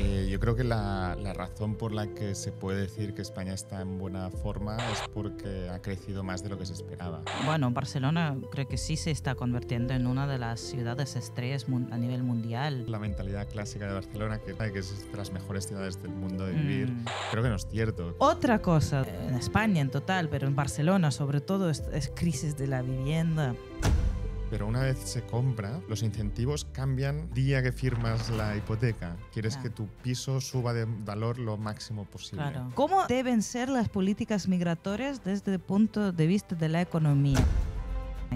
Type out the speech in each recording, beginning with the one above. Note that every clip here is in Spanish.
Yo creo que la razón por la que se puede decir que España está en buena forma es porque ha crecido más de lo que se esperaba. Bueno, Barcelona creo que sí se está convirtiendo en una de las ciudades estrellas a nivel mundial. La mentalidad clásica de Barcelona, que es de las mejores ciudades del mundo de vivir, creo que no es cierto. Otra cosa, en España en total, pero en Barcelona sobre todo, es crisis de la vivienda. Pero una vez se compra, los incentivos cambian día que firmas la hipoteca. Quieres que tu piso suba de valor lo máximo posible. Claro. ¿Cómo deben ser las políticas migratorias desde el punto de vista de la economía?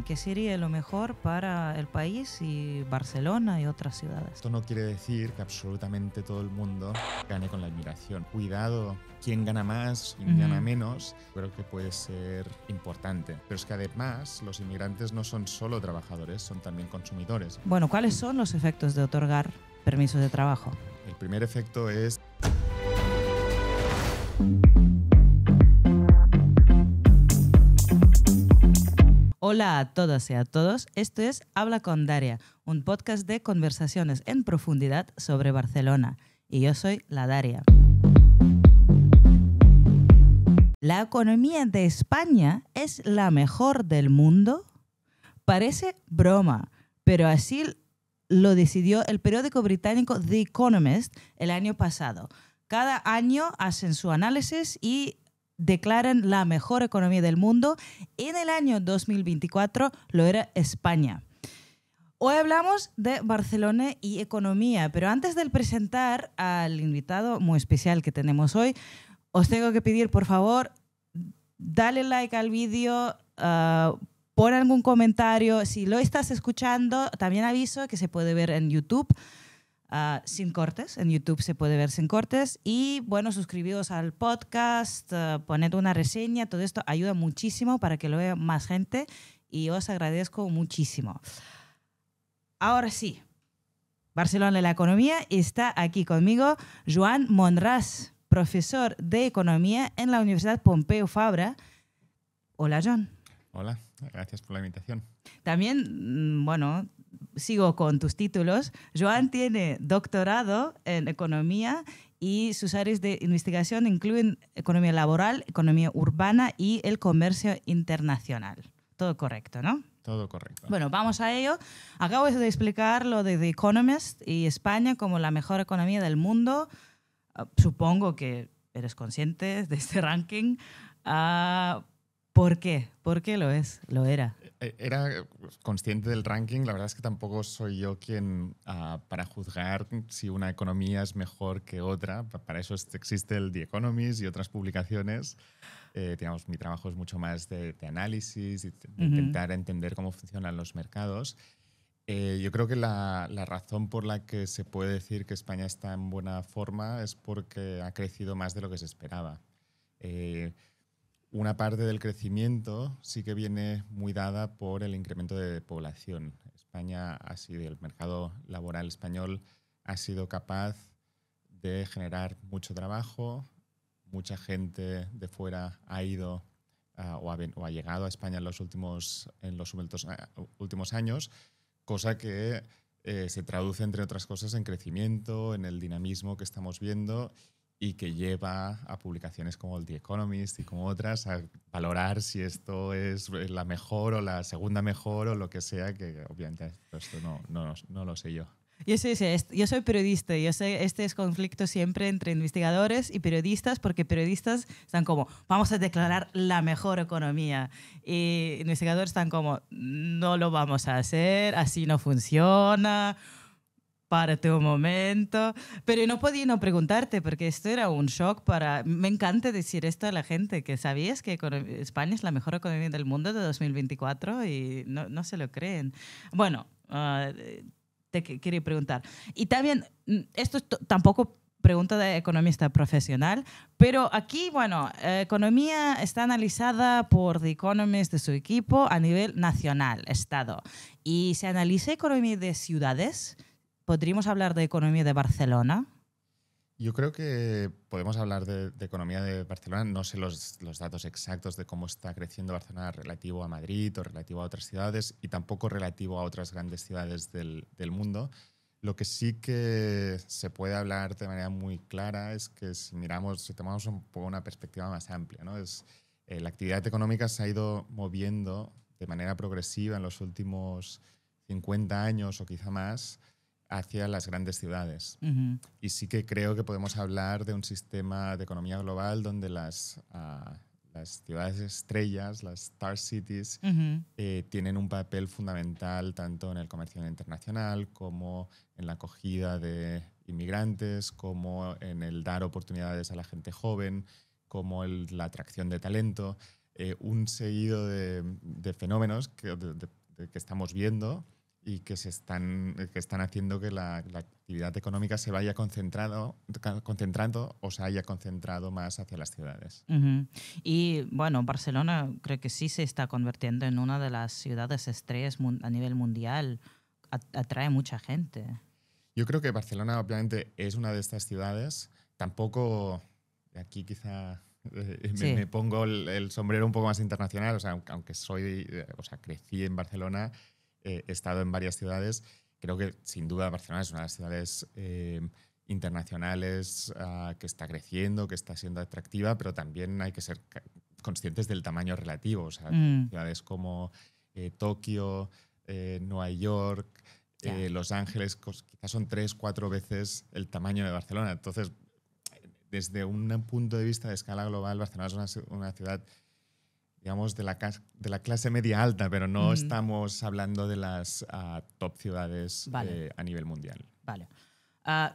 ¿Qué sería lo mejor para el país y Barcelona y otras ciudades? Esto no quiere decir que absolutamente todo el mundo gane con la inmigración. Cuidado, quién gana más, quién gana menos, creo que puede ser importante. Pero es que además los inmigrantes no son solo trabajadores, son también consumidores. Bueno, ¿cuáles son los efectos de otorgar permisos de trabajo? El primer efecto es... Hola a todas y a todos, esto es Habla con Daria, un podcast de conversaciones en profundidad sobre Barcelona. Y yo soy la Daria. ¿La economía de España es la mejor del mundo? Parece broma, pero así lo decidió el periódico británico The Economist el año pasado. Cada año hacen su análisis y declaran la mejor economía del mundo. En el año 2024 lo era España. Hoy hablamos de Barcelona y economía, pero antes de presentar al invitado muy especial que tenemos hoy, os tengo que pedir, por favor, dale like al vídeo, pon algún comentario. Si lo estás escuchando, también aviso que se puede ver en YouTube. Sin cortes, en YouTube se puede ver sin cortes y bueno, suscribiros al podcast, poned una reseña, todo esto ayuda muchísimo para que lo vea más gente y os agradezco muchísimo. Ahora sí, Barcelona y la economía, está aquí conmigo Joan Monràs, profesor de economía en la Universidad Pompeu Fabra. Hola, Joan. Hola, gracias por la invitación. También, bueno, sigo con tus títulos. Joan tiene doctorado en economía y sus áreas de investigación incluyen economía laboral, economía urbana y el comercio internacional. Todo correcto, ¿no? Todo correcto. Bueno, vamos a ello. Acabo de explicar lo de The Economist y España como la mejor economía del mundo. Supongo que eres consciente de este ranking. ¿Por qué? ¿Por qué lo es? Lo era. Era consciente del ranking. La verdad es que tampoco soy yo quien para juzgar si una economía es mejor que otra. Para eso existe el The Economist y otras publicaciones. Digamos, mi trabajo es mucho más de análisis y de intentar entender cómo funcionan los mercados. Yo creo que la razón por la que se puede decir que España está en buena forma es porque ha crecido más de lo que se esperaba. Una parte del crecimiento sí que viene muy dada por el incremento de población. España ha sido, el mercado laboral español ha sido capaz de generar mucho trabajo. Mucha gente de fuera ha ido o ha llegado a España en los últimos años, cosa que se traduce, entre otras cosas, en crecimiento, en el dinamismo que estamos viendo y que lleva a publicaciones como el The Economist y como otras a valorar si esto es la mejor o la segunda mejor o lo que sea, que obviamente esto no lo sé yo. Yo soy periodista, yo sé este es conflicto siempre entre investigadores y periodistas, porque periodistas están como, vamos a declarar la mejor economía, y investigadores están como, no lo vamos a hacer, así no funciona, párate un momento. Pero no podía no preguntarte, porque esto era un shock para... Me encanta decir esto a la gente, que sabías que España es la mejor economía del mundo de 2024 y no se lo creen. Bueno, te quería preguntar. Y también, esto es tampoco pregunta de economista profesional, pero aquí, bueno, economía está analizada por The Economist de su equipo a nivel nacional, Estado. Y se analiza economía de ciudades. ¿Podríamos hablar de economía de Barcelona? Yo creo que podemos hablar de economía de Barcelona. No sé los datos exactos de cómo está creciendo Barcelona relativo a Madrid o relativo a otras ciudades y tampoco relativo a otras grandes ciudades del mundo. Lo que sí que se puede hablar de manera muy clara es que si tomamos un poco una perspectiva más amplia, ¿no? La actividad económica se ha ido moviendo de manera progresiva en los últimos 50 años o quizá más hacia las grandes ciudades. Y sí que creo que podemos hablar de un sistema de economía global donde las ciudades estrellas, las Star Cities, tienen un papel fundamental tanto en el comercio internacional como en la acogida de inmigrantes, como en el dar oportunidades a la gente joven, como la atracción de talento, un seguido de fenómenos que estamos viendo y que están haciendo que la actividad económica se vaya concentrando o se haya concentrado más hacia las ciudades. Y bueno, Barcelona creo que sí se está convirtiendo en una de las ciudades estrellas a nivel mundial. Atrae mucha gente. Yo creo que Barcelona obviamente es una de estas ciudades. Tampoco, aquí quizá me pongo el sombrero un poco más internacional, o sea, aunque crecí en Barcelona, he estado en varias ciudades. Creo que sin duda Barcelona es una de las ciudades internacionales que está creciendo, que está siendo atractiva, pero también hay que ser conscientes del tamaño relativo. O sea, ciudades como Tokio, Nueva York, Los Ángeles, quizás son 3-4 veces el tamaño de Barcelona. Entonces, desde un punto de vista de escala global, Barcelona es una ciudad, digamos, de la clase media alta, pero no estamos hablando de las top ciudades a nivel mundial. Vale.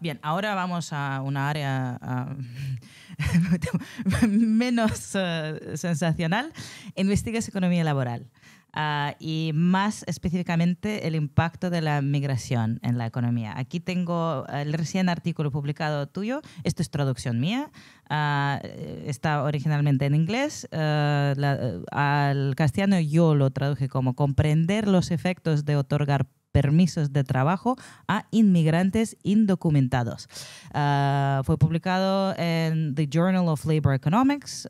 Bien, ahora vamos a una área menos sensacional. Investigas economía laboral. Y más específicamente el impacto de la migración en la economía. Aquí tengo el recién artículo publicado tuyo. Esto es traducción mía. Está originalmente en inglés. Al castellano yo lo traduje como comprender los efectos de otorgar permisos de trabajo a inmigrantes indocumentados. Fue publicado en The Journal of Labor Economics.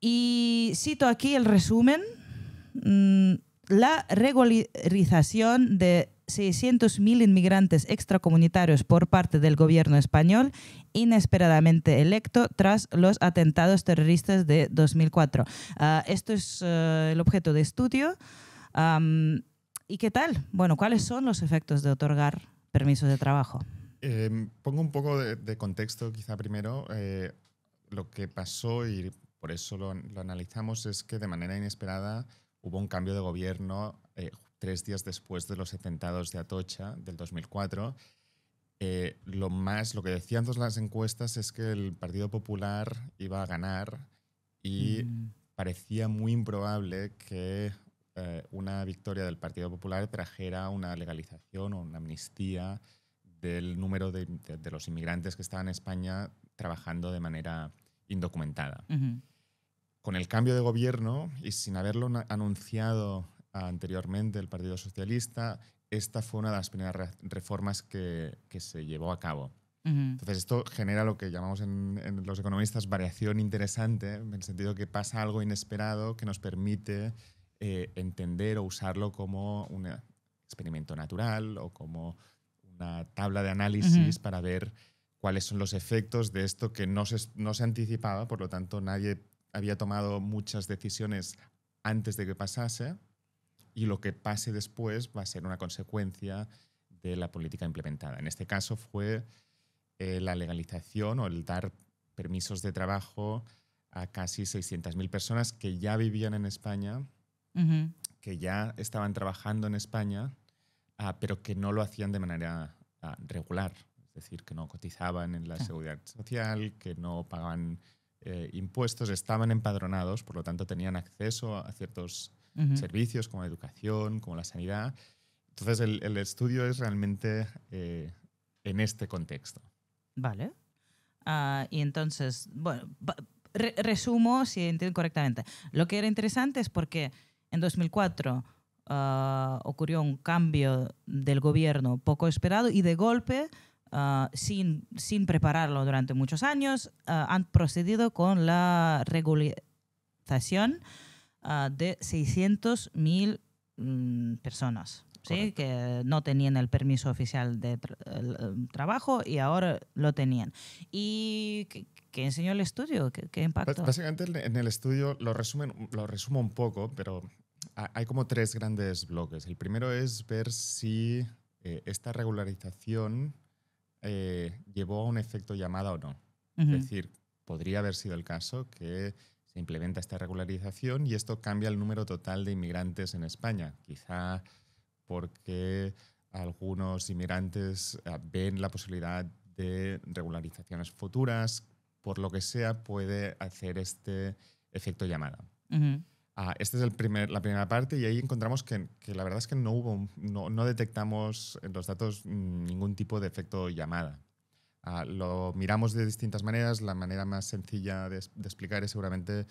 Y cito aquí el resumen. La regularización de 600.000 inmigrantes extracomunitarios por parte del gobierno español, inesperadamente electo tras los atentados terroristas de 2004. Esto es el objeto de estudio. ¿Y qué tal? Bueno, ¿cuáles son los efectos de otorgar permisos de trabajo? Pongo un poco de contexto quizá primero. Lo que pasó, y por eso lo analizamos, es que de manera inesperada hubo un cambio de gobierno 3 días después de los atentados de Atocha del 2004. Lo que decían todas las encuestas es que el Partido Popular iba a ganar y parecía muy improbable que una victoria del Partido Popular trajera una legalización o una amnistía del número de los inmigrantes que estaban en España trabajando de manera indocumentada. Con el cambio de gobierno y sin haberlo anunciado anteriormente el Partido Socialista, esta fue una de las primeras reformas que se llevó a cabo. Entonces esto genera lo que llamamos en los economistas variación interesante, en el sentido que pasa algo inesperado que nos permite entender o usarlo como un experimento natural o como una tabla de análisis para ver cuáles son los efectos de esto que no se anticipaba, por lo tanto nadie había tomado muchas decisiones antes de que pasase, y lo que pase después va a ser una consecuencia de la política implementada. En este caso fue la legalización o el dar permisos de trabajo a casi 600.000 personas que ya vivían en España, que ya estaban trabajando en España, pero que no lo hacían de manera regular. Es decir, que no cotizaban en la seguridad social, que no pagaban impuestos, estaban empadronados, por lo tanto tenían acceso a ciertos servicios como la educación, como la sanidad. Entonces el estudio es realmente en este contexto. Vale. Y entonces, bueno, resumo si entiendo correctamente. Lo que era interesante es porque en 2004 ocurrió un cambio del gobierno poco esperado y de golpe, sin prepararlo durante muchos años, han procedido con la regularización de 600.000 personas. ¿sí? Correcto. Que no tenían el permiso oficial de trabajo y ahora lo tenían. ¿Y qué enseñó el estudio? ¿Qué impacto? Básicamente en el estudio lo resumo un poco, pero hay como tres grandes bloques. El primero es ver si esta regularización llevó a un efecto llamada o no. Es decir, podría haber sido el caso que se implementa esta regularización y esto cambia el número total de inmigrantes en España. Quizá porque algunos inmigrantes ven la posibilidad de regularizaciones futuras, por lo que sea, puede hacer este efecto llamada. Esta es la primera parte y ahí encontramos que la verdad es que no detectamos en los datos ningún tipo de efecto llamada. Lo miramos de distintas maneras. La manera más sencilla de explicar es seguramente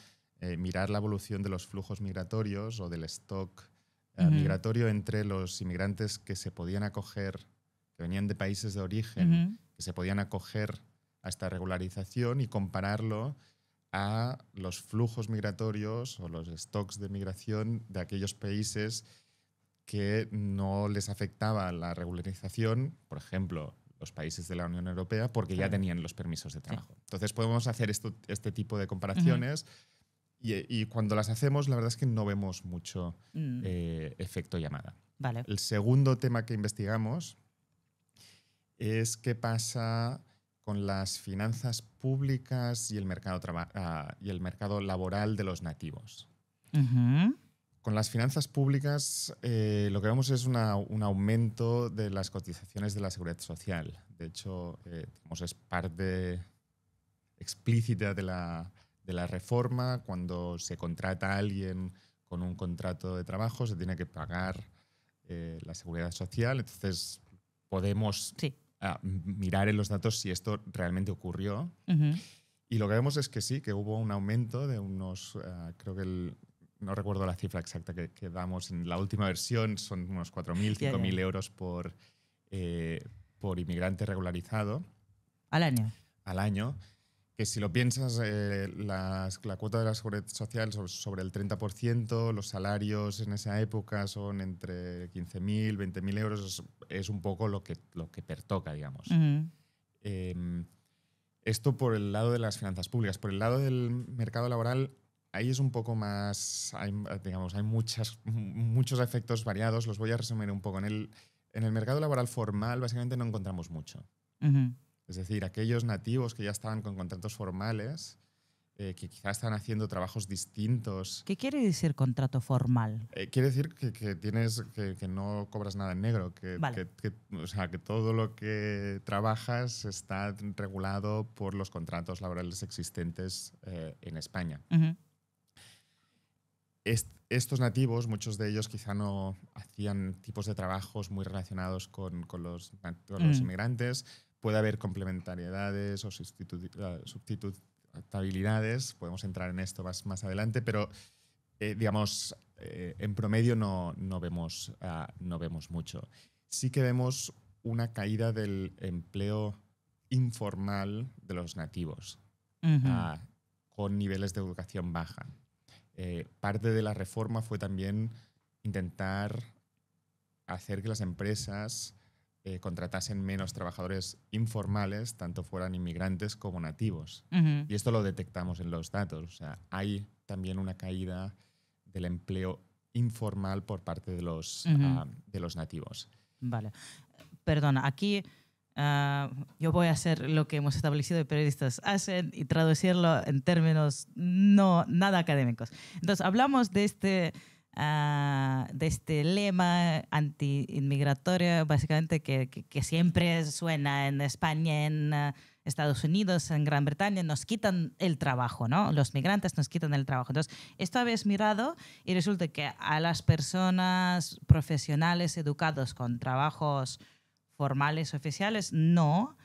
mirar la evolución de los flujos migratorios o del stock migratorio entre los inmigrantes que se podían acoger, que venían de países de origen, que se podían acoger a esta regularización y compararlo a los flujos migratorios o los stocks de migración de aquellos países que no les afectaba la regularización, por ejemplo, los países de la Unión Europea, porque ya tenían los permisos de trabajo. Sí. Entonces podemos hacer este tipo de comparaciones y cuando las hacemos, la verdad es que no vemos mucho efecto llamada. Vale. El segundo tema que investigamos es qué pasa con las finanzas públicas y el mercado laboral de los nativos. Con las finanzas públicas lo que vemos es un aumento de las cotizaciones de la Seguridad Social. De hecho, es parte explícita de la reforma. Cuando se contrata a alguien con un contrato de trabajo, se tiene que pagar la Seguridad Social. Entonces, podemos mirar en los datos si esto realmente ocurrió. Y lo que vemos es que sí, que hubo un aumento de unos, creo que no recuerdo la cifra exacta que damos en la última versión, son unos 4.000, 5.000 euros por inmigrante regularizado. ¿Al año? Al año. Que si lo piensas, la cuota de la Seguridad Social sobre el 30%, los salarios en esa época son entre 15.000, 20.000 euros, es un poco lo que pertoca, digamos. Esto por el lado de las finanzas públicas. Por el lado del mercado laboral, ahí es un poco más, hay muchos efectos variados. Los voy a resumir un poco. En el mercado laboral formal básicamente no encontramos mucho. Es decir, aquellos nativos que ya estaban con contratos formales, que quizás están haciendo trabajos distintos. ¿Qué quiere decir contrato formal? Quiere decir que no cobras nada en negro, Vale. O sea, que todo lo que trabajas está regulado por los contratos laborales existentes en España. Estos nativos, muchos de ellos quizá no hacían tipos de trabajos muy relacionados con los inmigrantes. Puede haber complementariedades o sustitutabilidades. Podemos entrar en esto más adelante, pero en promedio no vemos mucho. Sí que vemos una caída del empleo informal de los nativos, con niveles de educación baja. Parte de la reforma fue también intentar hacer que las empresas contratasen menos trabajadores informales, tanto fueran inmigrantes como nativos. Y esto lo detectamos en los datos. O sea, hay también una caída del empleo informal por parte de los nativos. Vale. Perdona, aquí yo voy a hacer lo que hemos establecido de periodistas hacen y traducirlo en términos nada académicos. Entonces, hablamos de este lema anti-inmigratorio, básicamente que siempre suena en España, en Estados Unidos, en Gran Bretaña, nos quitan el trabajo, ¿no? Los migrantes nos quitan el trabajo. Entonces, esto habéis mirado y resulta que a las personas profesionales educados con trabajos formales oficiales, no,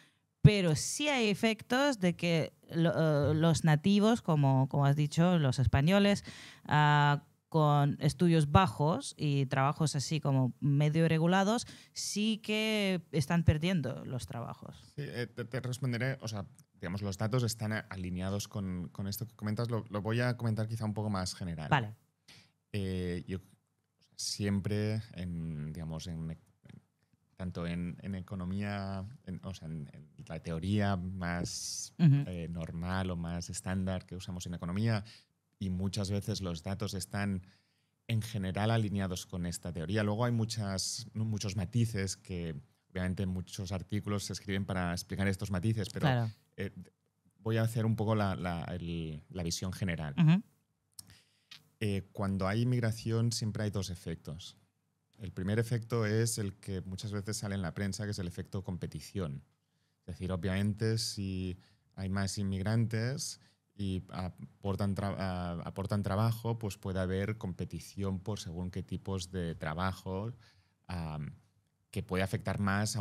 pero sí hay efectos de que los nativos, como has dicho, los españoles, con estudios bajos y trabajos así como medio regulados, sí que están perdiendo los trabajos. Sí, te responderé, o sea, digamos, los datos están alineados con esto que comentas. Lo voy a comentar quizá un poco más general. Vale. siempre, tanto en economía, o sea, en la teoría más normal o más estándar que usamos en economía, y muchas veces los datos están en general alineados con esta teoría. Luego hay muchos matices que obviamente muchos artículos se escriben para explicar estos matices, pero Claro. voy a hacer un poco la visión general. Cuando hay inmigración siempre hay dos efectos. El primer efecto es el que muchas veces sale en la prensa, que es el efecto competición. Es decir, obviamente si hay más inmigrantes y aportan trabajo, pues puede haber competición por según qué tipos de trabajo, que puede afectar más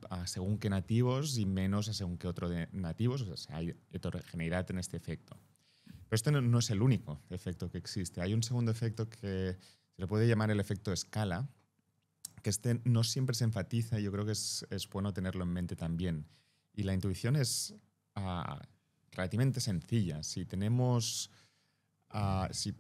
a según qué nativos y menos a según qué otro de nativos. O sea, hay heterogeneidad en este efecto. Pero este no es el único efecto que existe. Hay un segundo efecto que se le puede llamar el efecto escala, que este no siempre se enfatiza y yo creo que es bueno tenerlo en mente también. Y la intuición es relativamente sencilla. Si tenemos, si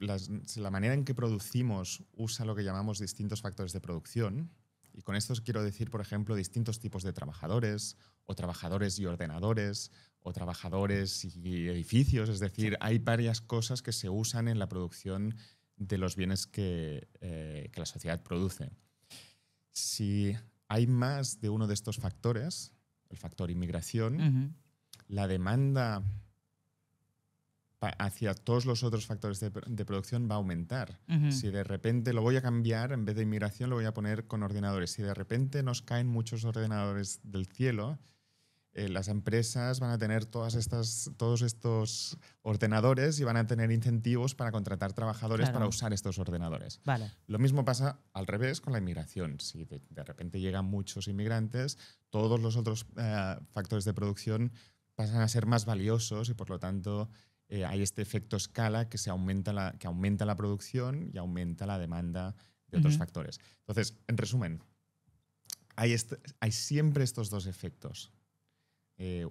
la manera en que producimos usa lo que llamamos distintos factores de producción, y con esto quiero decir, por ejemplo, distintos tipos de trabajadores, o trabajadores y ordenadores, o trabajadores y edificios, es decir, hay varias cosas que se usan en la producción de los bienes que la sociedad produce. Si hay más de uno de estos factores, el factor inmigración, la demanda hacia todos los otros factores de producción va a aumentar. Si de repente lo voy a cambiar, en vez de inmigración lo voy a poner con ordenadores. Si de repente nos caen muchos ordenadores del cielo, las empresas van a tener todos estos ordenadores y van a tener incentivos para contratar trabajadores para usar estos ordenadores. Vale. Lo mismo pasa al revés con la inmigración. Si de repente llegan muchos inmigrantes, todos los otros factores de producción pasan a ser más valiosos y por lo tanto hay este efecto escala que aumenta la producción y aumenta la demanda de otros factores. Entonces, en resumen, hay siempre estos dos efectos.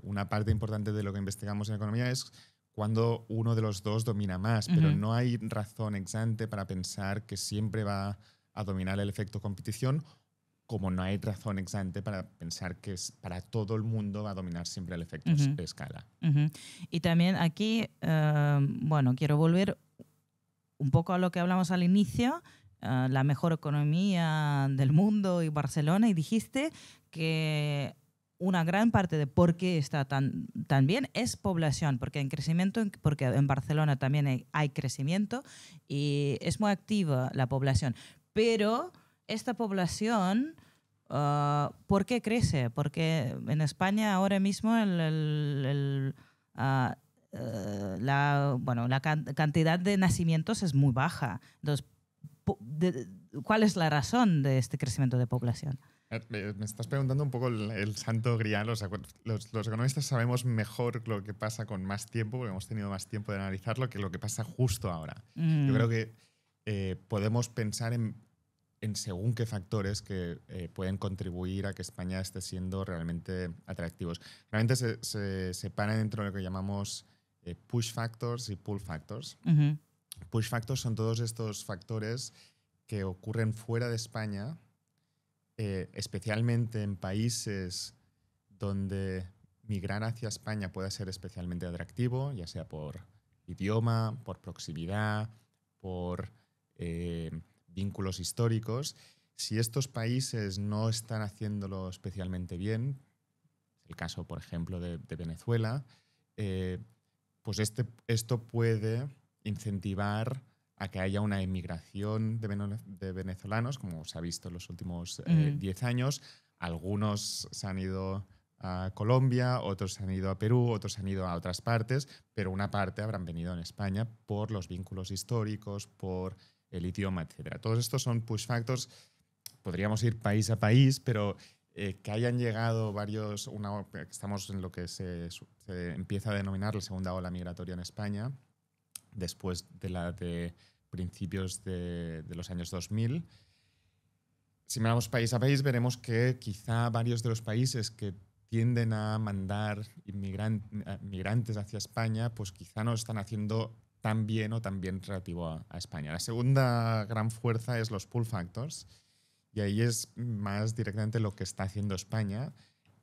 Una parte importante de lo que investigamos en economía es cuando uno de los dos domina más, pero no hay razón ex ante para pensar que siempre va a dominar el efecto competición, como no hay razón ex ante para pensar que para todo el mundo va a dominar siempre el efecto escala. Y también aquí, quiero volver un poco a lo que hablamos al inicio, la mejor economía del mundo y Barcelona, y dijiste que una gran parte de por qué está tan bien es población, porque porque en Barcelona también hay crecimiento y es muy activa la población. Pero esta población, ¿por qué crece? Porque en España ahora mismo la cantidad de nacimientos es muy baja. Entonces, ¿cuál es la razón de este crecimiento de población? Me estás preguntando un poco el santo grial. O sea, los economistas sabemos mejor lo que pasa con más tiempo, porque hemos tenido más tiempo de analizarlo, que lo que pasa justo ahora. Yo creo que podemos pensar en según qué factores que pueden contribuir a que España esté siendo realmente atractivos. Realmente se separan dentro de lo que llamamos push factors y pull factors. Push factors son todos estos factores que ocurren fuera de España, especialmente en países donde migrar hacia España pueda ser especialmente atractivo, ya sea por idioma, por proximidad, por vínculos históricos. Si estos países no están haciéndolo especialmente bien, el caso, por ejemplo, de Venezuela, pues esto puede incentivar a que haya una emigración de venezolanos, como se ha visto en los últimos 10 años. Algunos se han ido a Colombia, otros se han ido a Perú, otros se han ido a otras partes, pero una parte habrán venido en España por los vínculos históricos, por el idioma, etc. Todos estos son push factors. Podríamos ir país a país, pero que hayan llegado varios... estamos en lo que se empieza a denominar la segunda ola migratoria en España, después de la de principios de los años 2000. Si miramos país a país, veremos que quizá varios de los países que tienden a mandar migrantes hacia España, pues quizá no están haciendo tan bien o tan bien relativo a España. La segunda gran fuerza es los pull factors, y ahí es más directamente lo que está haciendo España.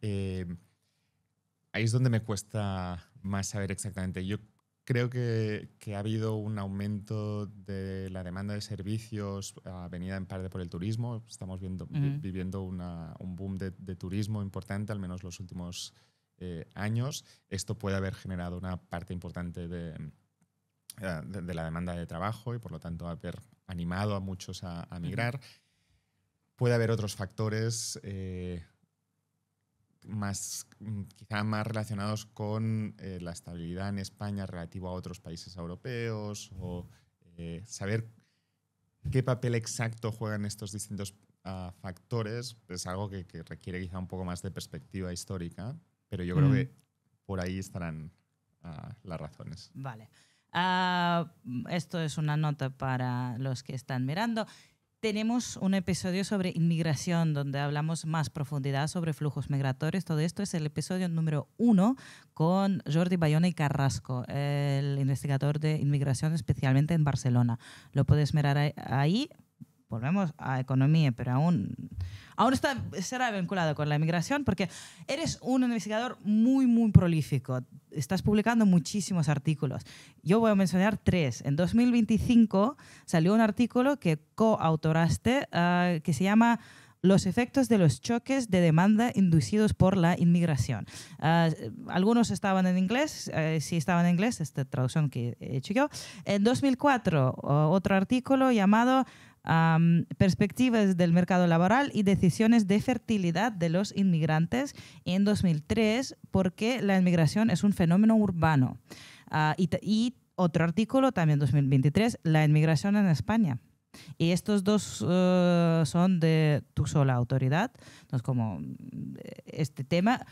Ahí es donde me cuesta más saber exactamente. Yo creo que ha habido un aumento de la demanda de servicios venida en parte por el turismo. Estamos viviendo un boom de turismo importante, al menos los últimos años. Esto puede haber generado una parte importante de la demanda de trabajo y por lo tanto haber animado a muchos a migrar. Puede haber otros factores quizá más relacionados con la estabilidad en España relativo a otros países europeos, o saber qué papel exacto juegan estos distintos factores es algo que requiere quizá un poco más de perspectiva histórica, pero yo creo que por ahí estarán las razones. Vale. Esto es una nota para los que están mirando. Tenemos un episodio sobre inmigración donde hablamos más profundidad sobre flujos migratorios. Todo esto es el episodio número 1 con Jordi Bayona y Carrasco, el investigador de inmigración especialmente en Barcelona. Lo puedes mirar ahí. Volvemos a economía, pero aún será vinculado con la inmigración porque eres un investigador muy, muy prolífico. Estás publicando muchísimos artículos. Yo voy a mencionar 3. En 2025 salió un artículo que coautoraste que se llama Los efectos de los choques de demanda inducidos por la inmigración. Algunos estaban en inglés, sí estaban en inglés, esta traducción que he hecho yo. En 2004, otro artículo llamado Perspectivas del mercado laboral y decisiones de fertilidad de los inmigrantes. En 2003, ¿por qué la inmigración es un fenómeno urbano? Y otro artículo, también 2023, la inmigración en España. Y estos dos son de tu sola autoridad. Entonces, como este tema...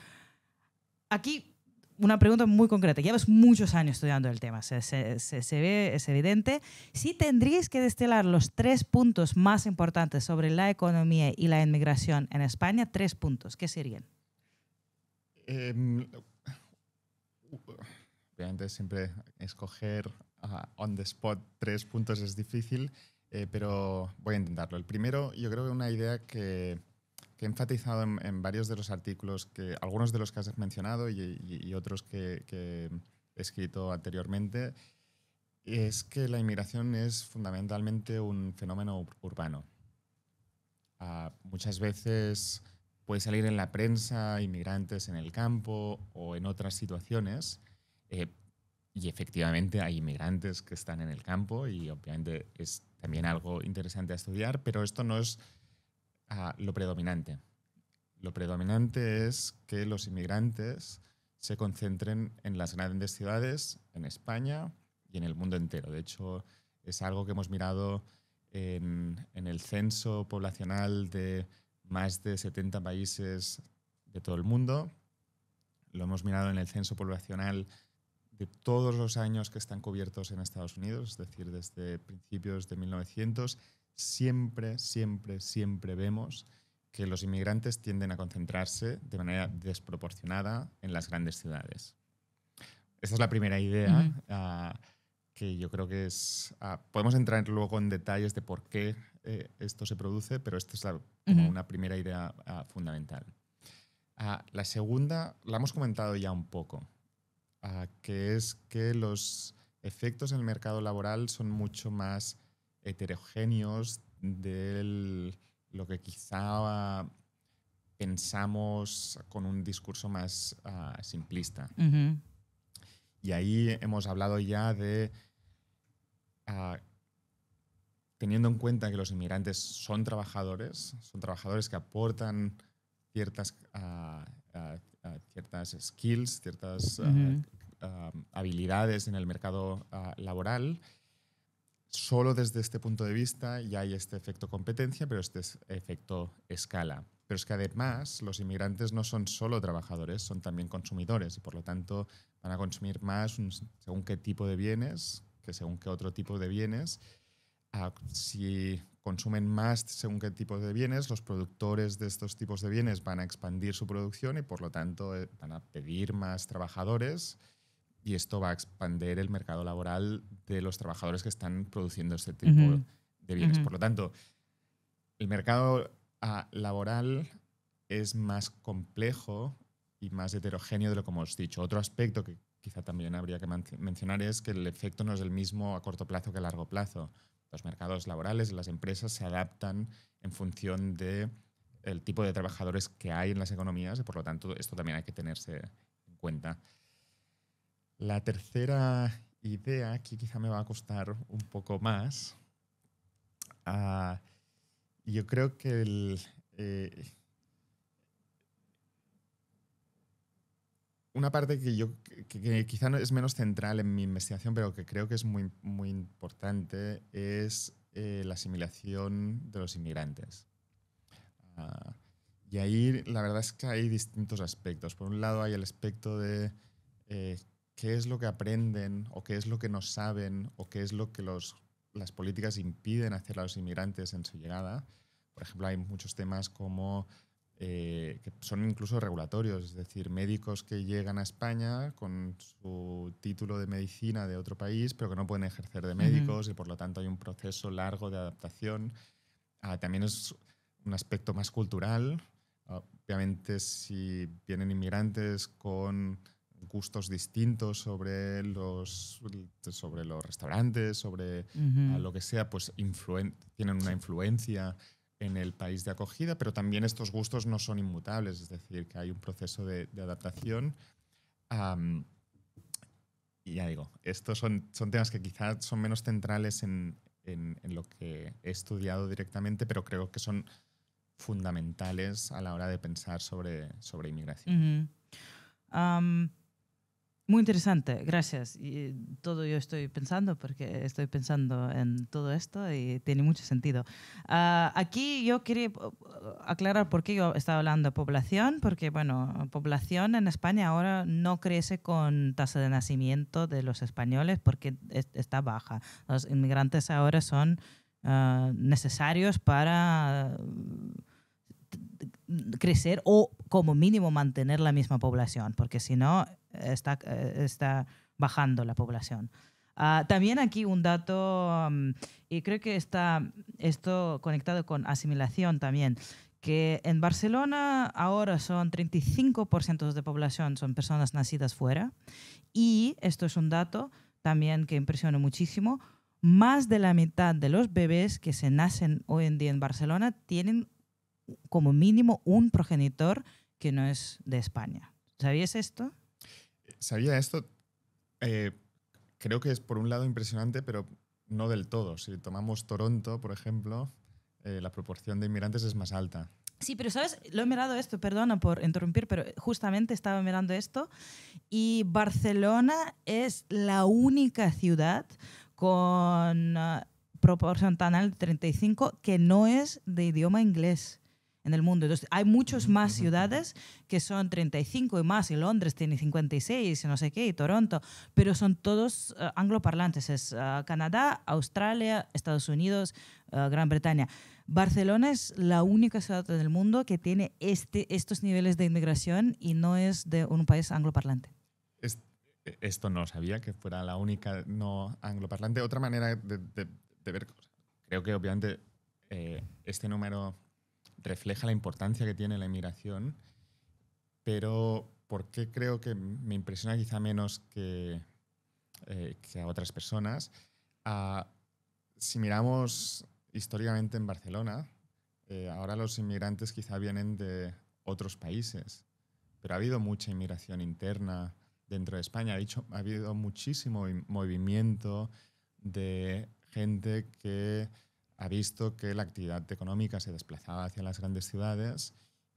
Aquí una pregunta muy concreta. Llevas muchos años estudiando el tema, se ve, es evidente. Si tendríais que destilar los 3 puntos más importantes sobre la economía y la inmigración en España, 3 puntos, ¿qué serían? Obviamente siempre escoger on the spot 3 puntos es difícil, pero voy a intentarlo. El primero, yo creo que una idea que he enfatizado en varios de los artículos, algunos de los que has mencionado y otros que he escrito anteriormente, es que la inmigración es fundamentalmente un fenómeno urbano. Muchas veces puede salir en la prensa inmigrantes en el campo o en otras situaciones, y efectivamente hay inmigrantes que están en el campo y obviamente es también algo interesante a estudiar, pero esto no es lo predominante. Lo predominante es que los inmigrantes se concentren en las grandes ciudades, en España y en el mundo entero. De hecho, es algo que hemos mirado en el censo poblacional de más de 70 países de todo el mundo. Lo hemos mirado en el censo poblacional de todos los años que están cubiertos en Estados Unidos, es decir, desde principios de 1900. Siempre vemos que los inmigrantes tienden a concentrarse de manera desproporcionada en las grandes ciudades. Esta es la primera idea, que yo creo que es... podemos entrar luego en detalles de por qué esto se produce, pero esta es como una primera idea fundamental. La segunda la hemos comentado ya un poco, que es que los efectos en el mercado laboral son mucho más heterogéneos de lo que quizá pensamos con un discurso más simplista. Y ahí hemos hablado ya de, teniendo en cuenta que los inmigrantes son trabajadores que aportan ciertas skills, ciertas habilidades en el mercado laboral. Solo desde este punto de vista ya hay este efecto competencia, pero este es efecto escala. Pero es que además los inmigrantes no son solo trabajadores, son también consumidores y por lo tanto van a consumir más según qué tipo de bienes que según qué otro tipo de bienes. Si consumen más según qué tipo de bienes, los productores de estos tipos de bienes van a expandir su producción y por lo tanto van a pedir más trabajadores y esto va a expandir el mercado laboral de los trabajadores que están produciendo este tipo de bienes. Por lo tanto, el mercado laboral es más complejo y más heterogéneo de lo que hemos dicho. Otro aspecto que quizá también habría que mencionar es que el efecto no es el mismo a corto plazo que a largo plazo. Los mercados laborales, las empresas se adaptan en función del tipo de trabajadores que hay en las economías y por lo tanto esto también hay que tenerse en cuenta. La tercera idea, aquí quizá me va a costar un poco más. Yo creo que una parte que quizá no es menos central en mi investigación, pero que creo que es muy, muy importante, es la asimilación de los inmigrantes. Y ahí la verdad es que hay distintos aspectos. Por un lado hay el aspecto de qué es lo que aprenden o qué es lo que no saben o qué es lo que las políticas impiden hacer a los inmigrantes en su llegada. Por ejemplo, hay muchos temas como que son incluso regulatorios, es decir, médicos que llegan a España con su título de medicina de otro país, pero que no pueden ejercer de médicos y por lo tanto hay un proceso largo de adaptación. También es un aspecto más cultural. Obviamente, si vienen inmigrantes con gustos distintos sobre los restaurantes, sobre lo que sea, pues tienen una influencia en el país de acogida, pero también estos gustos no son inmutables, es decir, que hay un proceso de adaptación. Y ya digo, estos son temas que quizás son menos centrales en lo que he estudiado directamente, pero creo que son fundamentales a la hora de pensar sobre inmigración. Muy interesante, gracias. Y todo yo estoy pensando, porque estoy pensando en todo esto y tiene mucho sentido. Aquí yo quería aclarar por qué yo estaba hablando de población, porque, bueno, población en España ahora no crece con tasa de nacimiento de los españoles porque está baja. Los inmigrantes ahora son necesarios para crecer o como mínimo mantener la misma población, porque si no está bajando la población. También aquí un dato, y creo que está esto conectado con asimilación también, que en Barcelona ahora son 35% de población son personas nacidas fuera, y esto es un dato también que impresiona muchísimo, más de la mitad de los bebés que se nacen hoy en día en Barcelona tienen como mínimo un progenitor que no es de España. ¿Sabías esto? Sabía esto. Creo que es por un lado impresionante, pero no del todo. Si tomamos Toronto, por ejemplo, la proporción de inmigrantes es más alta. Sí, pero ¿sabes? Lo he mirado esto, perdona por interrumpir, pero justamente estaba mirando esto y Barcelona es la única ciudad con proporción tan alta, 35, que no es de idioma inglés en el mundo. Entonces, hay muchas más ciudades que son 35 y más, y Londres tiene 56, y no sé qué, y Toronto, pero son todos angloparlantes. Es Canadá, Australia, Estados Unidos, Gran Bretaña. Barcelona es la única ciudad del mundo que tiene estos niveles de inmigración y no es de un país angloparlante. Esto no sabía, que fuera la única no angloparlante. Otra manera de ver, creo que obviamente este número refleja la importancia que tiene la inmigración, pero ¿por qué creo que me impresiona quizá menos que a otras personas? Si miramos históricamente en Barcelona, ahora los inmigrantes quizá vienen de otros países, pero ha habido mucha inmigración interna dentro de España. Ha habido muchísimo movimiento de gente que ha visto que la actividad económica se desplazaba hacia las grandes ciudades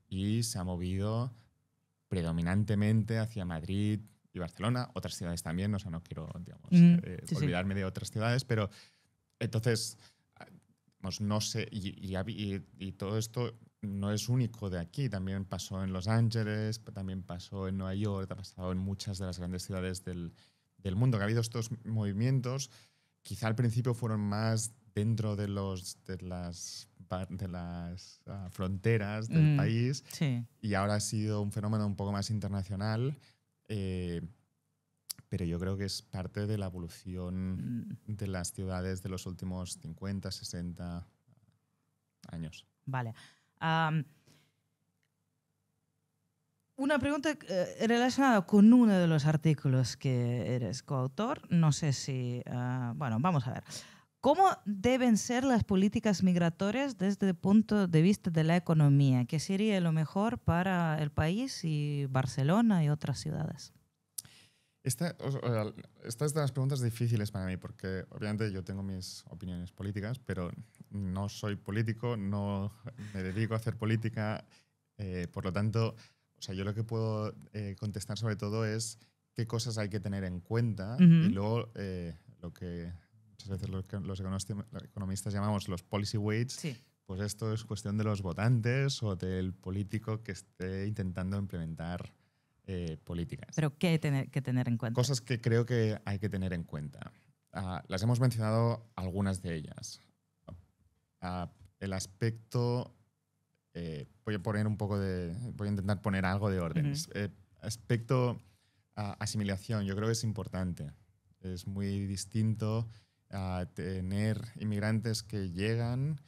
y se ha movido predominantemente hacia Madrid y Barcelona, otras ciudades también, o sea, no quiero, digamos, olvidarme de otras ciudades, pero entonces, no sé, y todo esto no es único de aquí, también pasó en Los Ángeles, también pasó en Nueva York, ha pasado en muchas de las grandes ciudades del mundo, que ha habido estos movimientos. Quizá al principio fueron más dentro de las fronteras del país, sí. y ahora ha sido un fenómeno un poco más internacional. pero yo creo que es parte de la evolución de las ciudades de los últimos 50, 60 años. Vale. Una pregunta relacionada con uno de los artículos que eres coautor. No sé si... bueno, vamos a ver. ¿Cómo deben ser las políticas migratorias desde el punto de vista de la economía? ¿Qué sería lo mejor para el país y Barcelona y otras ciudades? Esta es de las preguntas difíciles para mí, porque obviamente yo tengo mis opiniones políticas, pero no soy político, no me dedico a hacer política, por lo tanto, o sea, yo lo que puedo contestar sobre todo es qué cosas hay que tener en cuenta y luego lo que muchas veces los economistas llamamos los policy weights, Sí. pues esto es cuestión de los votantes o del político que esté intentando implementar políticas. ¿Pero qué hay que tener en cuenta? Cosas que creo que hay que tener en cuenta. Las hemos mencionado algunas de ellas. El aspecto... voy a intentar poner algo de orden. Aspecto asimilación, yo creo que es importante. Es muy distinto a tener inmigrantes que llegan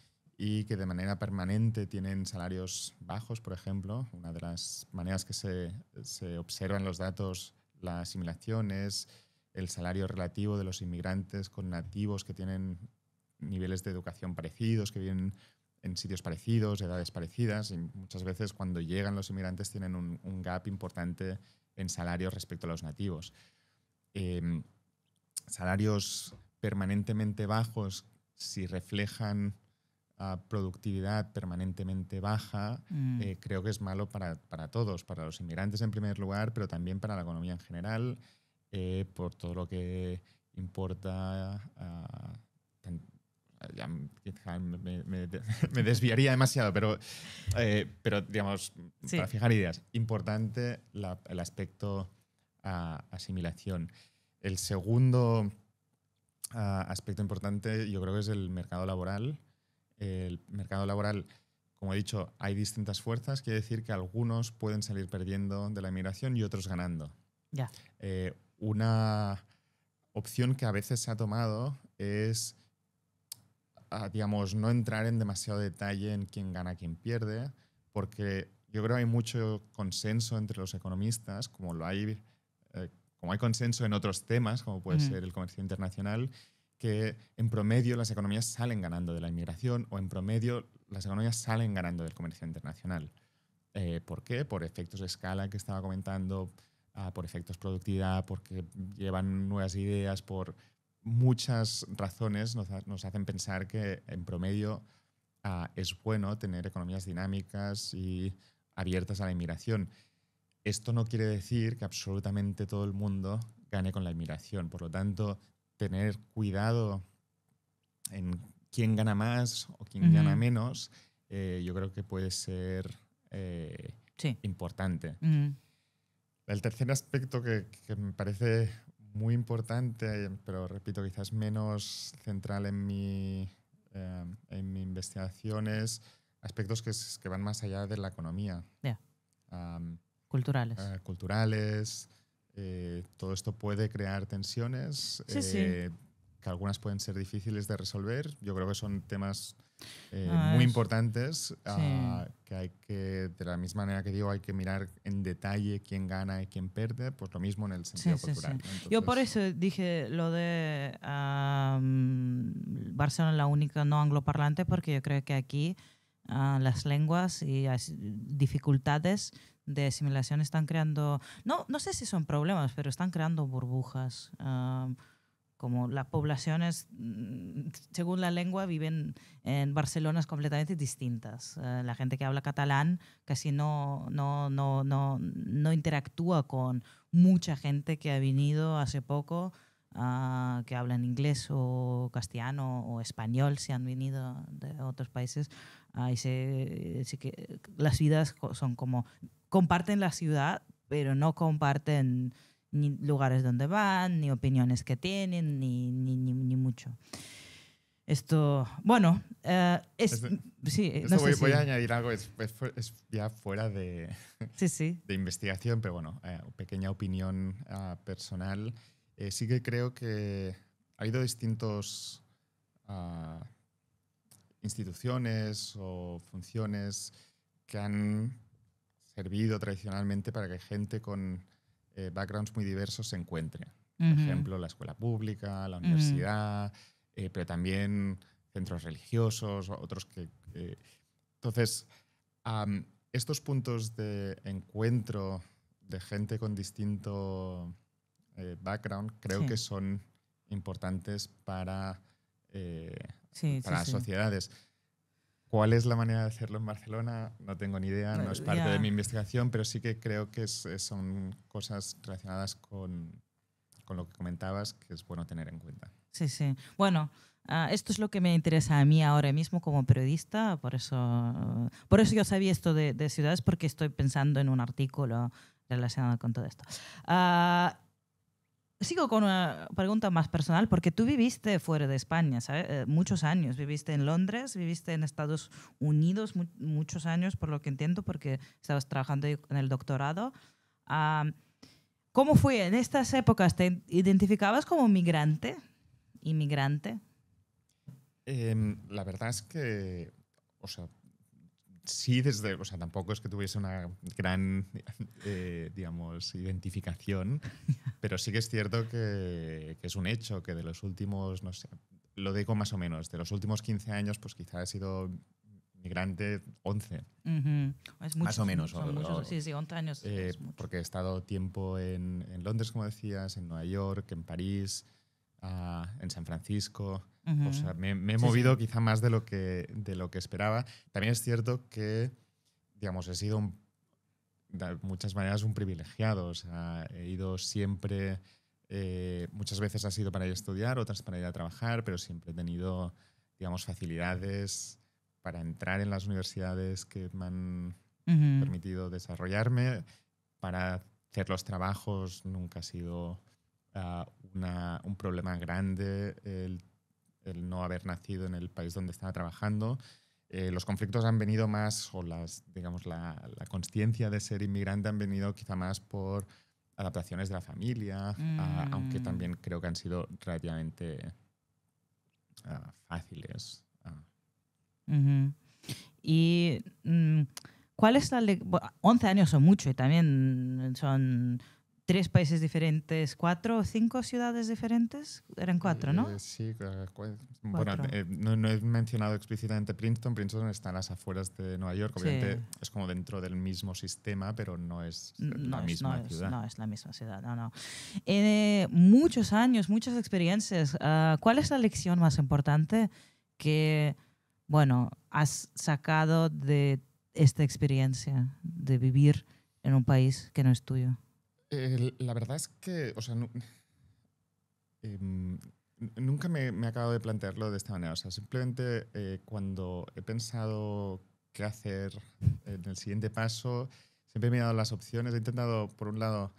y que de manera permanente tienen salarios bajos, por ejemplo. Una de las maneras que se observa en los datos la asimilación es el salario relativo de los inmigrantes con nativos que tienen niveles de educación parecidos, que viven en sitios parecidos, edades parecidas, y muchas veces cuando llegan los inmigrantes tienen un gap importante en salarios respecto a los nativos. Salarios permanentemente bajos, si reflejan productividad permanentemente baja, creo que es malo para todos, para los inmigrantes en primer lugar, pero también para la economía en general, por todo lo que importa... ya quizá me desviaría demasiado, pero digamos, sí, para fijar ideas, importante el aspecto asimilación. El segundo aspecto importante yo creo que es el mercado laboral. El mercado laboral, como he dicho, hay distintas fuerzas, quiere decir que algunos pueden salir perdiendo de la inmigración y otros ganando. Ya. Una opción que a veces se ha tomado es digamos, no entrar en demasiado detalle en quién gana, quién pierde, porque yo creo que hay mucho consenso entre los economistas, como hay consenso en otros temas, como puede ser el comercio internacional, que en promedio las economías salen ganando de la inmigración o en promedio las economías salen ganando del comercio internacional. ¿Por qué? Por efectos de escala que estaba comentando, por efectos de productividad, porque llevan nuevas ideas, por muchas razones nos hacen pensar que en promedio es bueno tener economías dinámicas y abiertas a la inmigración. Esto no quiere decir que absolutamente todo el mundo gane con la inmigración. Por lo tanto, tener cuidado en quién gana más o quién gana menos, yo creo que puede ser importante. El tercer aspecto que me parece muy importante, pero repito, quizás menos central en mi investigación, es aspectos que van más allá de la economía. Culturales. Culturales. Todo esto puede crear tensiones que algunas pueden ser difíciles de resolver. Yo creo que son temas muy importantes que hay que, de la misma manera que digo, hay que mirar en detalle quién gana y quién pierde, pues lo mismo en el sentido cultural. ¿No? Entonces, yo por eso dije lo de Barcelona la única no angloparlante, porque yo creo que aquí las lenguas y las dificultades de asimilación están creando, no sé si son problemas, pero están creando burbujas. Como las poblaciones, según la lengua, viven en Barcelona completamente distintas. La gente que habla catalán casi no interactúa con mucha gente que ha venido hace poco, que hablan inglés o castellano o español, si han venido de otros países. Sí que las vidas son como... Comparten la ciudad, pero no comparten ni lugares donde van, ni opiniones que tienen, ni mucho. Esto, bueno, Esto, sí, esto no sé voy si... a añadir algo, es ya fuera Sí, sí. de investigación, pero bueno, pequeña opinión personal. Sí que creo que ha habido distintos ah, instituciones o funciones que han servido tradicionalmente para que gente con backgrounds muy diversos se encuentre. Por Ujú, ejemplo, la escuela pública, la ujú, universidad, pero también centros religiosos, otros que... entonces, estos puntos de encuentro de gente con distinto background creo sí, que son importantes eh, sí, sí, para las sí. sociedades. ¿Cuál es la manera de hacerlo en Barcelona? No tengo ni idea, no es parte de mi Ya, investigación, pero sí que creo que son cosas relacionadas con lo que comentabas que es bueno tener en cuenta. sí, sí. Bueno, esto es lo que me interesa a mí ahora mismo como periodista, por eso yo sabía esto de ciudades, porque estoy pensando en un artículo relacionado con todo esto. Ah, Sigo con una pregunta más personal, porque tú viviste fuera de España, ¿sabes? Muchos años. Viviste en Londres, viviste en Estados Unidos muchos años, por lo que entiendo, porque estabas trabajando en el doctorado. Ah, ¿Cómo fue en estas épocas? ¿Te identificabas como migrante? ¿Inmigrante? La verdad es que, o sea, sí, o sea, tampoco es que tuviese una gran, digamos, identificación, pero sí que es cierto que es un hecho que de los últimos, no sé, lo digo más o menos, de los últimos 15 años, pues quizá he sido migrante 11, Ujú. Es más o muchos, menos. son muchos. Sí, sí, 11 años es mucho. Porque he estado tiempo en Londres, como decías, en Nueva York, en París, en San Francisco. O Ujú. sea, me he Sí, sí. movido quizá más de lo que esperaba. También es cierto que, digamos, he sido de muchas maneras un privilegiado. O sea, he ido siempre, muchas veces ha sido para ir a estudiar, otras para ir a trabajar, pero siempre he tenido, digamos, facilidades para entrar en las universidades que me han Ujú. permitido desarrollarme. Para hacer los trabajos nunca ha sido un problema grande el no haber nacido en el país donde estaba trabajando. Los conflictos han venido más, o digamos, la consciencia de ser inmigrante han venido quizá más por adaptaciones de la familia, aunque Mm. también creo que han sido relativamente fáciles. Ujú. Y ¿cuál es 11 años son mucho y también son 3 países diferentes, 4 o 5 ciudades diferentes. Eran 4, ¿no? Sí, bueno, 4. no he mencionado explícitamente Princeton. Princeton está a las afueras de Nueva York. Sí. Obviamente es como dentro del mismo sistema, pero no es la No es, no misma es, ciudad. no es la misma ciudad, no, no. Muchos años, muchas experiencias. ¿Cuál es la lección más importante que, bueno, has sacado de esta experiencia de vivir en un país que no es tuyo? La verdad es que, o sea, em, nunca me he acabado de plantearlo de esta manera. O sea, simplemente cuando he pensado qué hacer en el siguiente paso, siempre he mirado las opciones. He intentado, por un lado,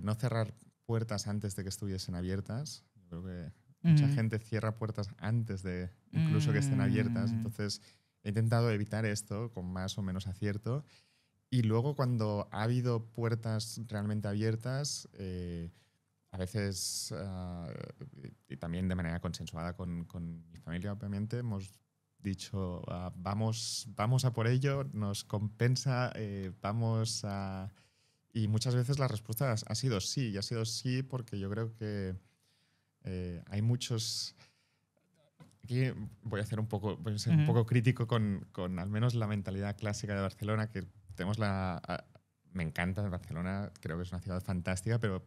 no cerrar puertas antes de que estuviesen abiertas. Yo creo que mucha Ujú. gente cierra puertas antes de incluso que estén abiertas. Mm, Entonces, he intentado evitar esto con más o menos acierto. Y luego, cuando ha habido puertas realmente abiertas, a veces, y también de manera consensuada con mi familia, obviamente, hemos dicho, vamos a por ello, nos compensa, vamos a... Y muchas veces la respuesta ha sido sí, y ha sido sí porque yo creo que hay muchos... Aquí voy a ser un ujú. poco crítico con al menos la mentalidad clásica de Barcelona, que tenemos me encanta Barcelona, creo que es una ciudad fantástica, pero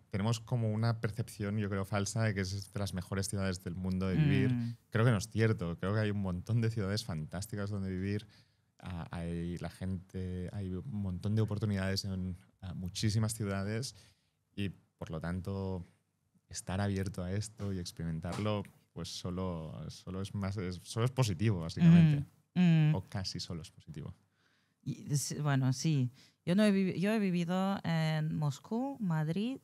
tenemos como una percepción, yo creo, falsa de que es de las mejores ciudades del mundo de vivir. Mm, Creo que no es cierto, creo que hay un montón de ciudades fantásticas donde vivir. Hay un montón de oportunidades en muchísimas ciudades y por lo tanto estar abierto a esto y experimentarlo, pues solo es positivo, básicamente. mm, mm. O casi solo es positivo. Bueno, sí. Yo, no he yo he vivido en Moscú, Madrid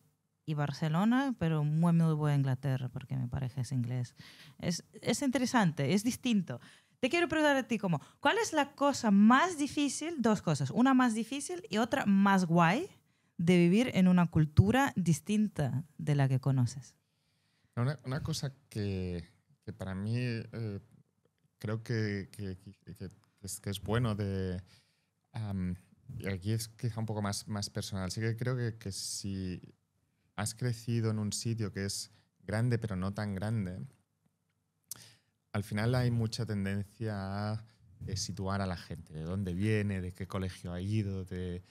y Barcelona, pero muy voy a Inglaterra porque mi pareja es inglés. Es interesante, es distinto. Te quiero preguntar a ti como, ¿cuál es la cosa más difícil? Dos cosas, una más difícil y otra más guay de vivir en una cultura distinta de la que conoces. Una cosa que para mí creo que es bueno y aquí es quizá un poco más personal. Sí que creo que si has crecido en un sitio que es grande pero no tan grande, al final hay mucha tendencia a situar a la gente, de dónde viene, de qué colegio ha ido, de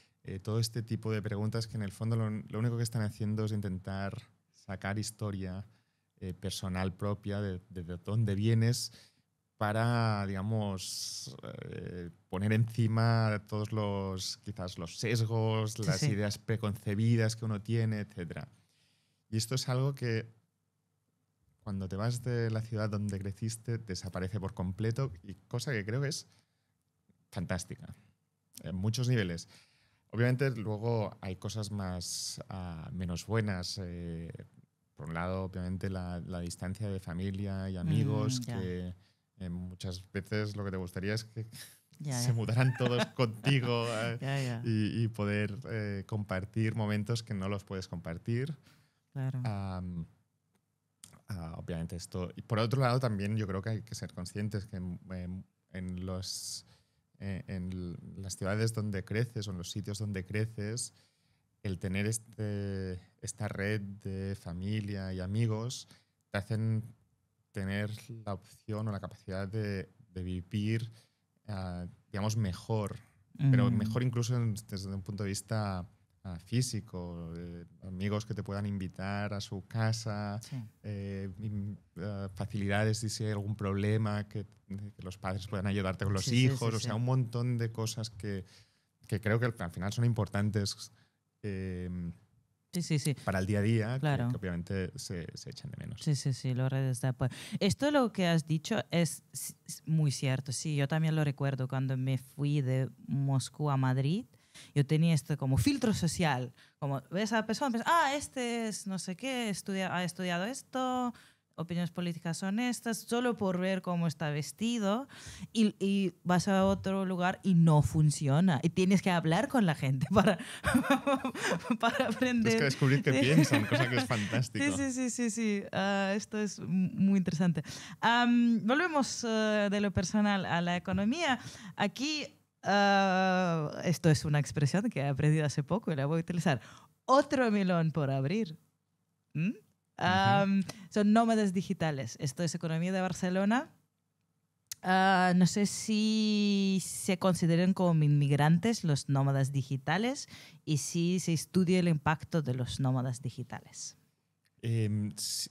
todo este tipo de preguntas que en el fondo lo único que están haciendo es intentar sacar historia personal propia de dónde vienes para, digamos, poner encima todos quizás los sesgos, las ideas preconcebidas que uno tiene, etc. Y esto es algo que cuando te vas de la ciudad donde creciste desaparece por completo, y cosa que creo que es fantástica en muchos niveles. Obviamente luego hay cosas menos buenas. Por un lado, obviamente la distancia de familia y amigos, que muchas veces lo que te gustaría es que se mudaran todos contigo y poder compartir momentos que no los puedes compartir. Claro. Obviamente esto. Y por otro lado, también yo creo que hay que ser conscientes que en las ciudades donde creces o en los sitios donde creces, el tener esta red de familia y amigos te hacen tener la opción o la capacidad de vivir, digamos, mejor. Pero mejor incluso desde un punto de vista físico, amigos que te puedan invitar a su casa, facilidades si hay algún problema, que los padres puedan ayudarte con los hijos, o sea, un montón de cosas que creo que al final son importantes para el día a día, claro. que obviamente se echan de menos. Sí, lo redes de apoyo. Esto lo que has dicho es muy cierto. Sí, yo también lo recuerdo cuando me fui de Moscú a Madrid. Yo tenía esto como filtro social, como ves a la persona, piensas, este es no sé qué, ha estudiado esto, opiniones políticas honestas, solo por ver cómo está vestido, y vas a otro lugar y no funciona. Y tienes que hablar con la gente para aprender. Tienes que descubrir qué piensan, cosa que es fantástico. Sí. Esto es muy interesante. Volvemos de lo personal a la economía. Aquí, esto es una expresión que he aprendido hace poco y la voy a utilizar. Otro melón por abrir. Son nómadas digitales. Esto es economía de Barcelona. No sé si se consideran como inmigrantes los nómadas digitales y si se estudia el impacto de los nómadas digitales.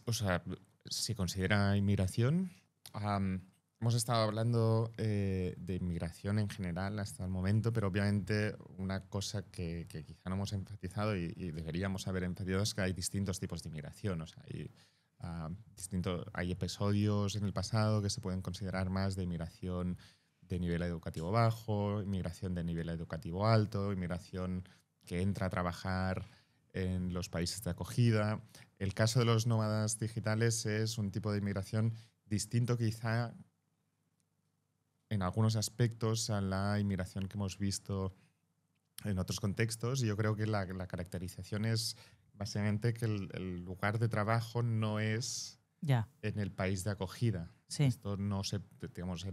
O sea, se considera inmigración. Hemos estado hablando de inmigración en general hasta el momento, pero obviamente una cosa que quizá no hemos enfatizado y deberíamos haber enfatizado es que hay distintos tipos de inmigración. O sea, hay episodios en el pasado que se pueden considerar más de inmigración de nivel educativo bajo, inmigración de nivel educativo alto, inmigración que entra a trabajar en los países de acogida. El caso de los nómadas digitales es un tipo de inmigración distinto quizá en algunos aspectos a la inmigración que hemos visto en otros contextos, y yo creo que la caracterización es básicamente que el lugar de trabajo no es en el país de acogida. Esto no se, digamos,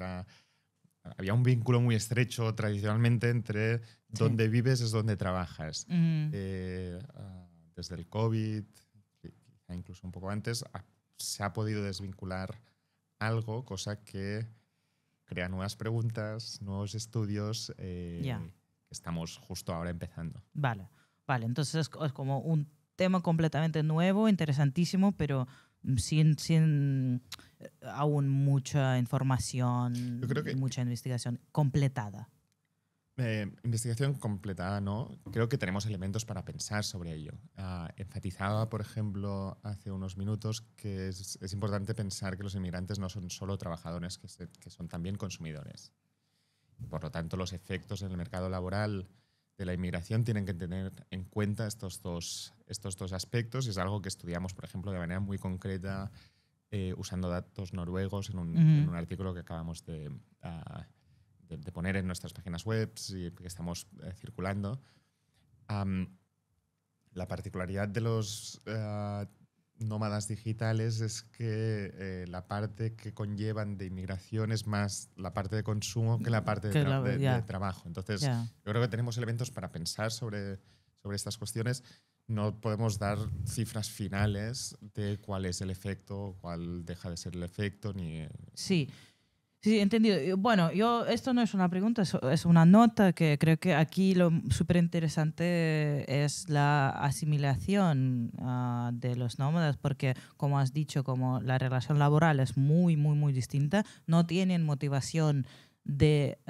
había un vínculo muy estrecho tradicionalmente entre donde vives es donde trabajas. Desde el COVID, quizá incluso un poco antes, se ha podido desvincular algo, cosa que crea nuevas preguntas, nuevos estudios que estamos justo ahora empezando. Vale. Entonces es como un tema completamente nuevo, interesantísimo, pero sin aún mucha información, yo creo que mucha investigación completada. Investigación completada, ¿no? Creo que tenemos elementos para pensar sobre ello. Enfatizaba, por ejemplo, hace unos minutos que es importante pensar que los inmigrantes no son solo trabajadores, que son también consumidores. Por lo tanto, los efectos en el mercado laboral de la inmigración tienen que tener en cuenta estos dos aspectos, y es algo que estudiamos, por ejemplo, de manera muy concreta usando datos noruegos en un artículo que acabamos de poner en nuestras páginas web y que estamos circulando. La particularidad de los nómadas digitales es que la parte que conllevan de inmigración es más la parte de consumo que la parte de trabajo. Entonces, yo creo que tenemos elementos para pensar sobre estas cuestiones. No podemos dar cifras finales de cuál es el efecto, cuál deja de ser el efecto. Sí. Sí, entendido. Bueno, esto no es una pregunta, es una nota que creo que aquí lo súper interesante es la asimilación de los nómadas, porque como has dicho, como la relación laboral es muy, muy, muy distinta, no tienen motivación de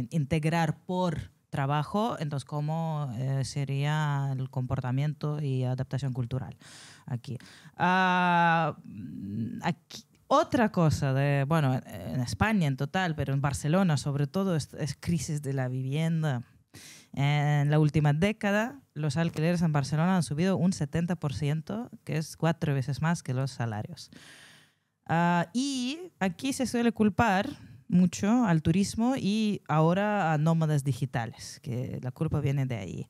integrar por trabajo, entonces cómo sería el comportamiento y adaptación cultural aquí. Aquí otra cosa, en España en total, pero en Barcelona sobre todo, es crisis de la vivienda. En la última década, los alquileres en Barcelona han subido un 70%, que es 4 veces más que los salarios. Y aquí se suele culpar mucho al turismo y ahora a nómadas digitales, que la culpa viene de ahí.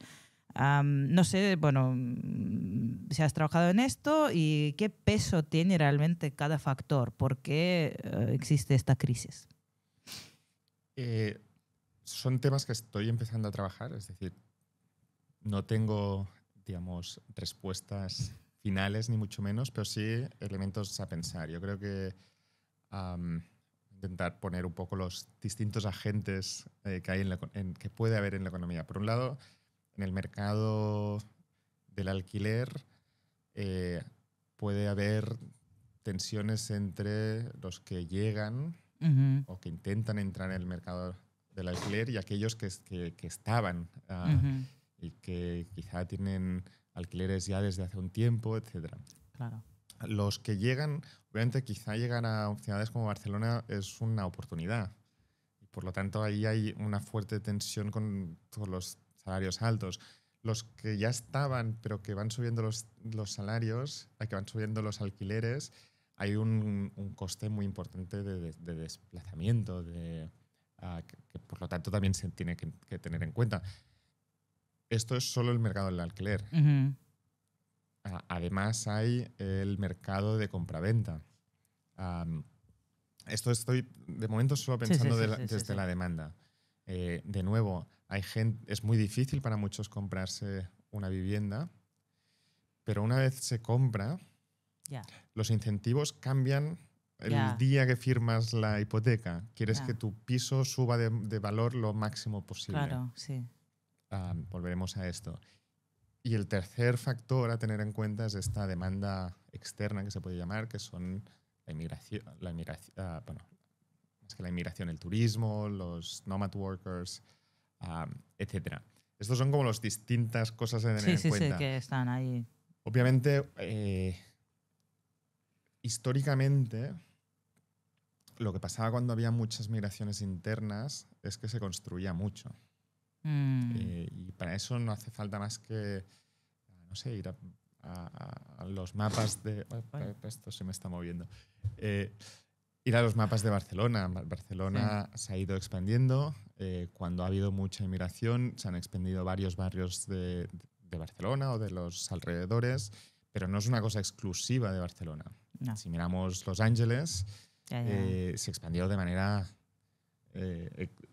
No sé, si has trabajado en esto y qué peso tiene realmente cada factor, por qué existe esta crisis. Son temas que estoy empezando a trabajar, es decir, no tengo, digamos, respuestas finales ni mucho menos, pero sí elementos a pensar. Yo creo que intentar poner un poco los distintos agentes que hay que puede haber en la economía. Por un lado, en el mercado del alquiler puede haber tensiones entre los que llegan o que intentan entrar en el mercado del alquiler y aquellos que estaban y que quizá tienen alquileres ya desde hace un tiempo, etc. Claro. Los que llegan, obviamente quizá llegar a ciudades como Barcelona es una oportunidad. Y por lo tanto, ahí hay una fuerte tensión con todos los salarios altos. Los que ya estaban, pero que van subiendo los salarios, que van subiendo los alquileres, hay un coste muy importante de desplazamiento, que por lo tanto también se tiene que tener en cuenta. Esto es solo el mercado del alquiler. Además hay el mercado de compraventa. Esto estoy de momento solo pensando desde la demanda. De nuevo, es muy difícil para muchos comprarse una vivienda, pero una vez se compra, los incentivos cambian el día que firmas la hipoteca. Quieres que tu piso suba de valor lo máximo posible. Claro, sí. Volveremos a esto. Y el tercer factor a tener en cuenta es esta demanda externa que se puede llamar, que son la inmigración, más que la inmigración, el turismo, los nomad workers, etc. Estos son como las distintas cosas a tener en cuenta. Sí, que están ahí. Obviamente, históricamente, lo que pasaba cuando había muchas migraciones internas es que se construía mucho. Y para eso no hace falta más que, no sé, ir a los mapas de... Esto se me está moviendo. Ir a los mapas de Barcelona. Barcelona se ha ido expandiendo. Cuando ha habido mucha inmigración, se han expandido varios barrios de Barcelona o de los alrededores, pero no es una cosa exclusiva de Barcelona. No. Si miramos Los Ángeles, se expandió de manera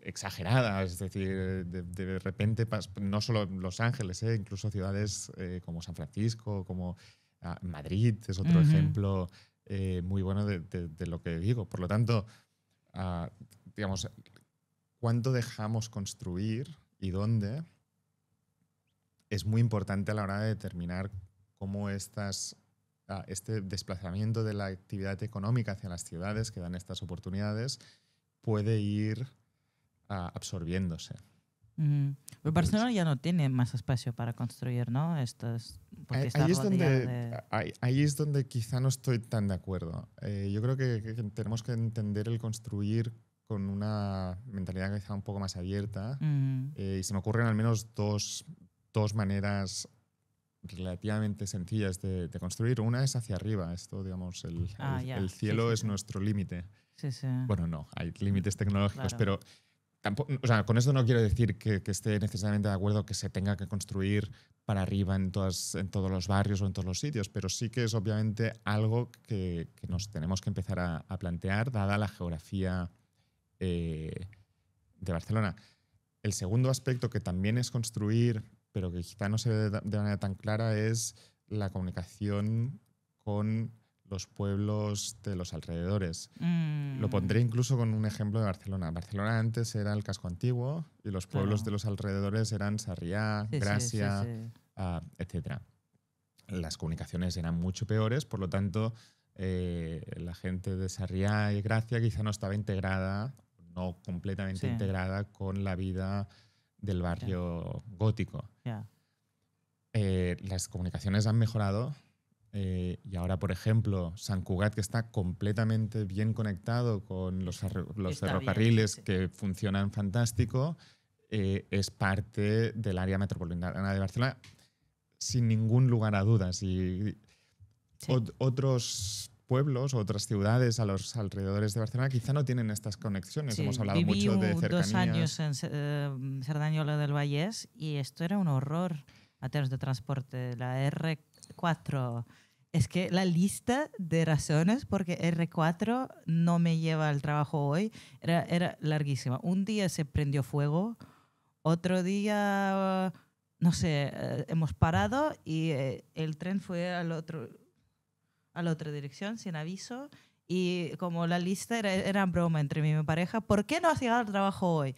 exagerada, es decir, de repente, no solo Los Ángeles, incluso ciudades como San Francisco, como Madrid, es otro ejemplo muy bueno de lo que digo. Por lo tanto, digamos, cuánto dejamos construir y dónde es muy importante a la hora de determinar cómo este desplazamiento de la actividad económica hacia las ciudades que dan estas oportunidades puede ir absorbiéndose. Pero Barcelona ya no tiene más espacio para construir, ¿no? Ahí es donde quizá no estoy tan de acuerdo. Yo creo que tenemos que entender el construir con una mentalidad quizá un poco más abierta Mm. y se me ocurren al menos dos maneras relativamente sencillas de construir. Una es hacia arriba. Esto, digamos, Ya. el Sí, cielo sí, es sí. nuestro límite. Sí, sí. Bueno, no, hay límites tecnológicos, Claro. pero tampoco, o sea, con esto no quiero decir que esté necesariamente de acuerdo que se tenga que construir para arriba en todos los barrios o en todos los sitios, pero sí que es obviamente algo que nos tenemos que empezar a plantear, dada la geografía de Barcelona. El segundo aspecto, que también es construir, pero que quizá no se ve de manera tan clara, es la comunicación con los pueblos de los alrededores. Lo pondré incluso con un ejemplo de Barcelona. Barcelona antes era el casco antiguo y los pueblos Claro. de los alrededores eran Sarriá, Sí, sí, Gracia, sí. etc. Las comunicaciones eran mucho peores, por lo tanto, la gente de Sarriá y Gracia quizá no estaba integrada, no completamente Sí. integrada con la vida del barrio gótico. Ya. Las comunicaciones han mejorado y ahora, por ejemplo, Sant Cugat, que está completamente bien conectado con los Está ferrocarriles bien, sí. que funcionan fantástico, es parte del área metropolitana de Barcelona sin ningún lugar a dudas. Y Sí. otros pueblos, otras ciudades a los alrededores de Barcelona quizá no tienen estas conexiones. Sí, Hemos hablado viví mucho de 2 años cercanías. en Cerdanyola del Vallès y esto era un horror a términos de transporte. La R4, es que la lista de razones porque R4 no me lleva al trabajo hoy era larguísima. Un día se prendió fuego, otro día, no sé, hemos parado y el tren fue a la otra dirección sin aviso. Y como la lista era broma entre mí y mi pareja, ¿por qué no has llegado al trabajo hoy?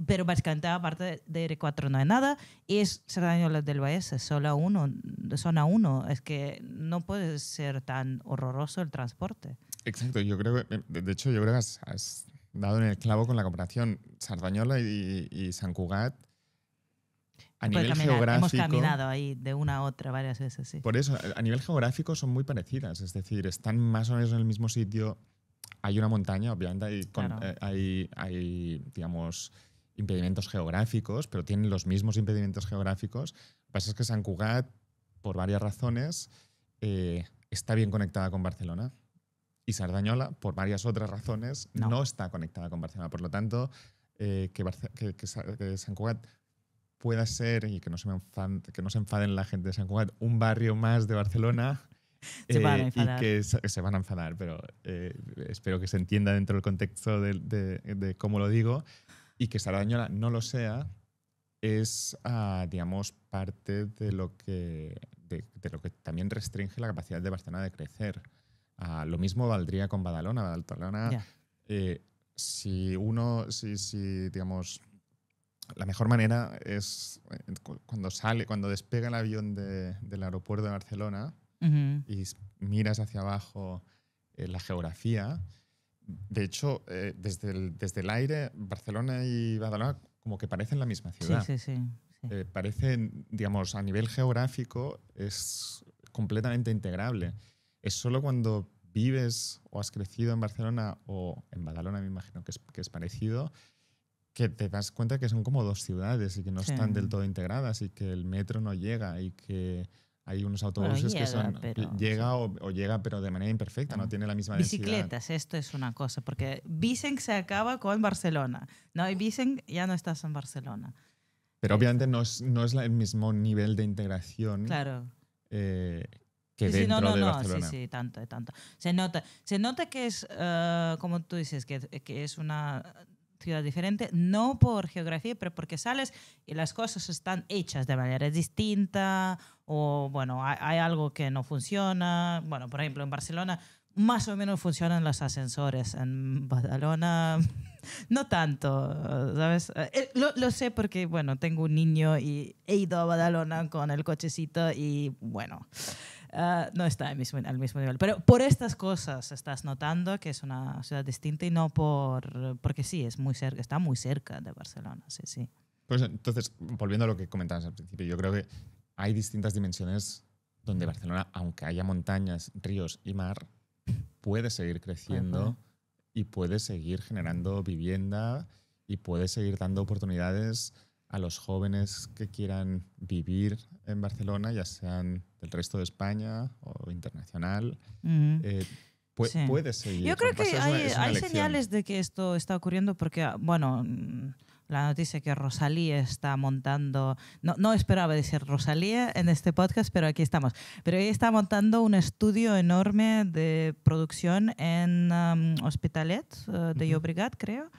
Pero básicamente aparte de R4 no hay nada y es Cerdanyola del Vallès, es zona 1. Es que no puede ser tan horroroso el transporte. Exacto, yo creo que, de hecho, yo creo que has dado en el clavo con la comparación. Sardañola y Sant Cugat, a nivel geográfico. Hemos caminado ahí de una a otra varias veces, sí. Por eso, a nivel geográfico son muy parecidas, es decir, están más o menos en el mismo sitio. Hay una montaña, obviamente, Claro. hay, digamos, impedimentos geográficos, pero tienen los mismos impedimentos geográficos. Lo que pasa es que Sant Cugat, por varias razones, está bien conectada con Barcelona. Y Sardañola, por varias otras razones, no está conectada con Barcelona. Por lo tanto, que Sant Cugat pueda ser, y que no se enfaden la gente de Sant Cugat, un barrio más de Barcelona. Se van a enfadar. Y que se van a enfadar, pero espero que se entienda dentro del contexto de cómo lo digo. Y que Sardañola no lo sea es, digamos, parte de lo que también restringe la capacidad de Barcelona de crecer. Lo mismo valdría con Badalona. Badalona, si digamos, la mejor manera es cuando despega el avión del aeropuerto de Barcelona y miras hacia abajo la geografía. De hecho, desde el aire, Barcelona y Badalona como que parecen la misma ciudad. Sí. Parecen, digamos, a nivel geográfico es completamente integrable. Es solo cuando vives o has crecido en Barcelona o en Badalona, me imagino que es parecido, que te das cuenta que son como dos ciudades y que no están del todo integradas y que el metro no llega y que hay unos autobuses que llega o llega pero de manera imperfecta, no tiene la misma bicicletas, densidad. esto es una cosa, porque Vicen se acaba con Barcelona. No hay Vicen, ya no estás en Barcelona. Pero obviamente no es el mismo nivel de integración que dentro de Barcelona. Sí, tanto. Se nota que es, como tú dices, que es una ciudad diferente, no por geografía, pero porque sales y las cosas están hechas de manera distinta o, bueno, hay algo que no funciona. Bueno, por ejemplo, en Barcelona más o menos funcionan los ascensores. En Badalona no tanto, ¿sabes? Lo sé porque, bueno, tengo un niño y he ido a Badalona con el cochecito y, bueno, no está al mismo nivel. Pero por estas cosas estás notando que es una ciudad distinta y no porque sí, está muy cerca de Barcelona, sí. Pues entonces, volviendo a lo que comentabas al principio, yo creo que hay distintas dimensiones donde Barcelona, aunque haya montañas, ríos y mar, puede seguir creciendo y puede seguir generando vivienda y puede seguir dando oportunidades a los jóvenes que quieran vivir en Barcelona, ya sean del resto de España o internacional. Sí. Puede seguir. Yo creo Lo que que pasa es una hay elección. señales de que esto está ocurriendo porque, bueno, la noticia que Rosalía está montando, no esperaba decir Rosalía en este podcast, pero aquí estamos. Pero ella está montando un estudio enorme de producción en Hospitalet de Llobregat, creo.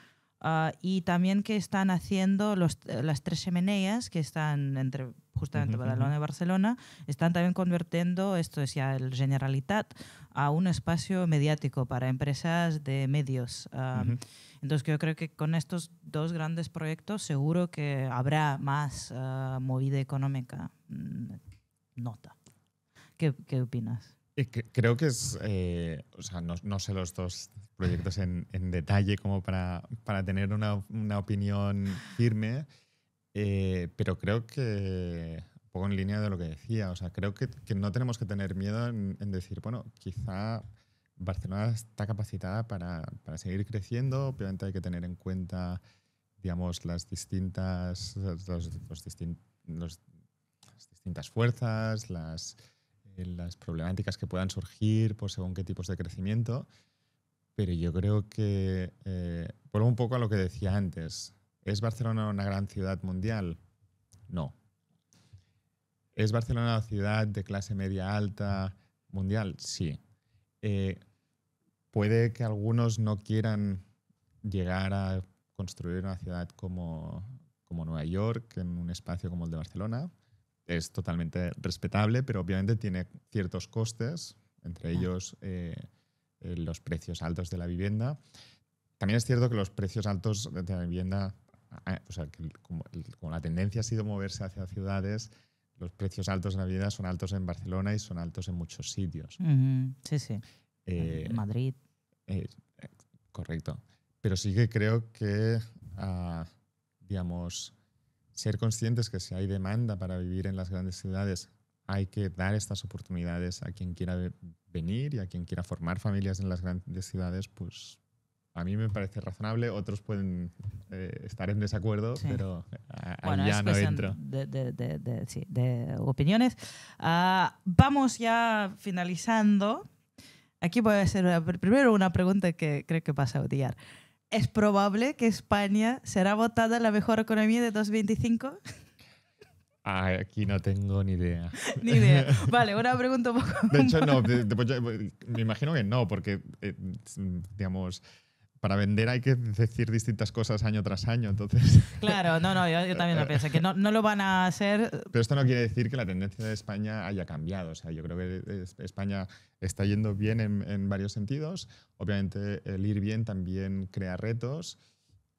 Y también que están haciendo las 3 Xemeneies, que están entre justamente Badalona y Barcelona, están también convirtiendo, esto es ya el Generalitat, a un espacio mediático para empresas de medios. Entonces yo creo que con estos 2 grandes proyectos seguro que habrá más movida económica. Nota. ¿Qué opinas? Creo que es, o sea, no sé los 2 proyectos en detalle como para tener una opinión firme, pero creo que un poco en línea de lo que decía, o sea, creo que no tenemos que tener miedo en decir, bueno, quizá Barcelona está capacitada para seguir creciendo, obviamente hay que tener en cuenta, digamos, las distintas fuerzas, las problemáticas que puedan surgir por según qué tipos de crecimiento, pero yo creo que vuelvo un poco a lo que decía antes. ¿Es Barcelona una gran ciudad mundial? No. ¿Es Barcelona una ciudad de clase media alta mundial? Sí. Puede que algunos no quieran llegar a construir una ciudad como Nueva York en un espacio como el de Barcelona. Es totalmente respetable, pero obviamente tiene ciertos costes, entre ellos los precios altos de la vivienda. También es cierto que los precios altos de la vivienda, o sea, que como la tendencia ha sido moverse hacia ciudades, los precios altos de la vivienda son altos en Barcelona y son altos en muchos sitios. Sí, sí. Madrid. Correcto. Pero sí que creo que, digamos, ser conscientes que si hay demanda para vivir en las grandes ciudades, hay que dar estas oportunidades a quien quiera venir y a quien quiera formar familias en las grandes ciudades, pues a mí me parece razonable. Otros pueden estar en desacuerdo, sí. Pero ahí ya no entro. De opiniones. Vamos ya finalizando. Aquí voy a hacer primero una pregunta que creo que vas a odiar. ¿Es probable que España será votada la mejor economía de 2025? Aquí no tengo ni idea. Ni idea. Vale, una pregunta un poco... De hecho, no. Me imagino que no, porque, digamos, para vender hay que decir distintas cosas año tras año, entonces... Claro, yo también lo pienso, que no lo van a hacer... Pero esto no quiere decir que la tendencia de España haya cambiado. O sea, yo creo que España está yendo bien en varios sentidos. Obviamente, el ir bien también crea retos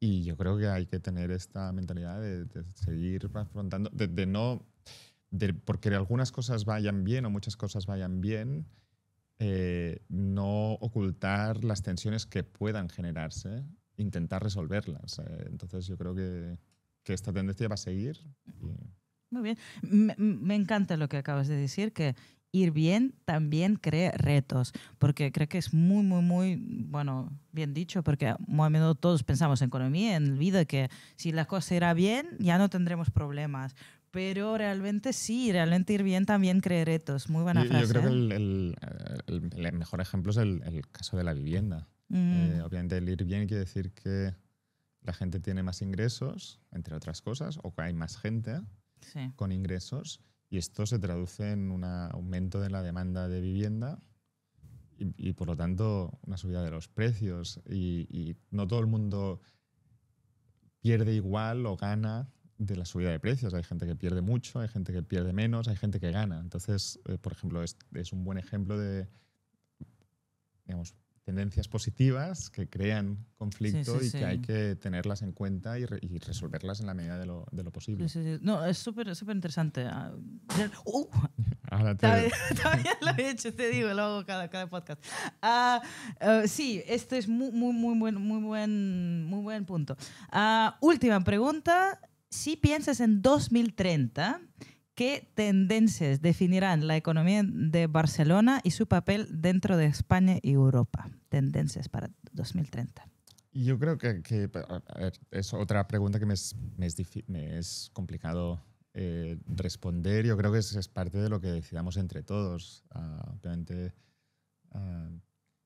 y yo creo que hay que tener esta mentalidad de seguir afrontando, porque algunas cosas vayan bien o muchas cosas vayan bien, no ocultar las tensiones que puedan generarse, intentar resolverlas. Entonces yo creo que esta tendencia va a seguir. Muy bien. Me encanta lo que acabas de decir, que ir bien también crea retos, porque creo que es muy, muy, muy, bueno, bien dicho, porque muy a menudo todos pensamos en economía, en vida, que si la cosa irá bien ya no tendremos problemas. Pero realmente sí, realmente ir bien también crea retos. Muy buena frase. Yo creo que el mejor ejemplo es el caso de la vivienda. Obviamente el ir bien quiere decir que la gente tiene más ingresos, entre otras cosas, o que hay más gente con ingresos, y esto se traduce en un aumento de la demanda de vivienda y por lo tanto una subida de los precios. Y no todo el mundo pierde igual o gana de la subida de precios. Hay gente que pierde mucho, hay gente que pierde menos, hay gente que gana. Entonces, por ejemplo, es un buen ejemplo de, digamos, tendencias positivas que crean conflicto y que hay que tenerlas en cuenta y resolverlas en la medida de lo posible. No, es súper interesante. Todavía lo he hecho, te digo, lo hago cada podcast. Sí, este es muy buen punto. Última pregunta. Si piensas en 2030, ¿qué tendencias definirán la economía de Barcelona y su papel dentro de España y Europa? Tendencias para 2030? Yo creo que a ver, es otra pregunta que me es complicado responder. Yo creo que es parte de lo que decidamos entre todos. Obviamente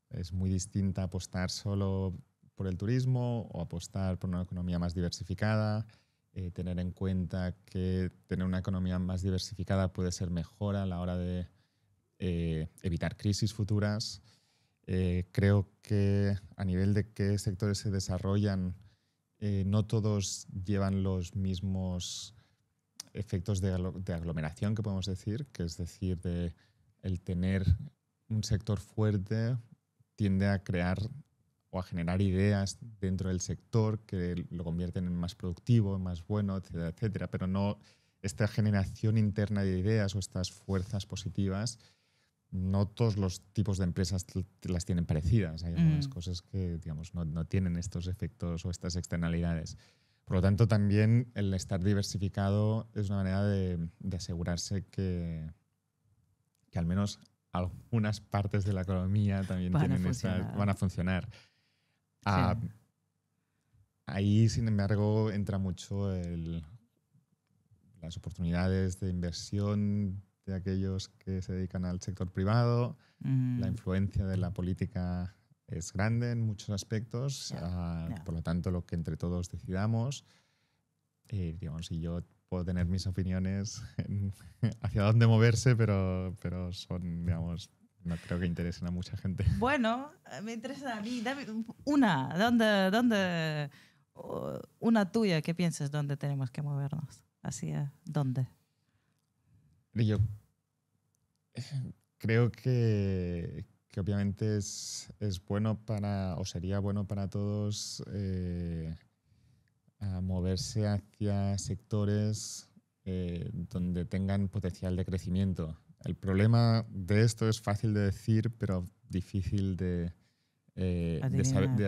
es muy distinta apostar solo por el turismo o apostar por una economía más diversificada. Tener en cuenta que tener una economía más diversificada puede ser mejor a la hora de evitar crisis futuras. Creo que a nivel de qué sectores se desarrollan, no todos llevan los mismos efectos de aglomeración, que podemos decir, que es decir, el tener un sector fuerte tiende a crear o a generar ideas dentro del sector que lo convierten en más productivo, en más bueno, etcétera, etcétera. Pero no esta generación interna de ideas o estas fuerzas positivas, no todos los tipos de empresas las tienen parecidas. Hay algunas cosas que, digamos, no tienen estos efectos o estas externalidades. Por lo tanto, también el estar diversificado es una manera de asegurarse que al menos algunas partes de la economía también van a funcionar. Sí. Ahí, sin embargo, entra mucho las oportunidades de inversión de aquellos que se dedican al sector privado. La influencia de la política es grande en muchos aspectos. Por lo tanto, lo que entre todos decidamos, digamos, y yo puedo tener mis opiniones hacia dónde moverse, pero son, digamos, no creo que interesen a mucha gente. Bueno, me interesa a mí. Dame una. ¿Dónde una tuya que pienses dónde tenemos que movernos? ¿Hacia dónde? Yo creo que obviamente es bueno o sería bueno para todos moverse hacia sectores donde tengan potencial de crecimiento. El problema de esto es fácil de decir, pero difícil de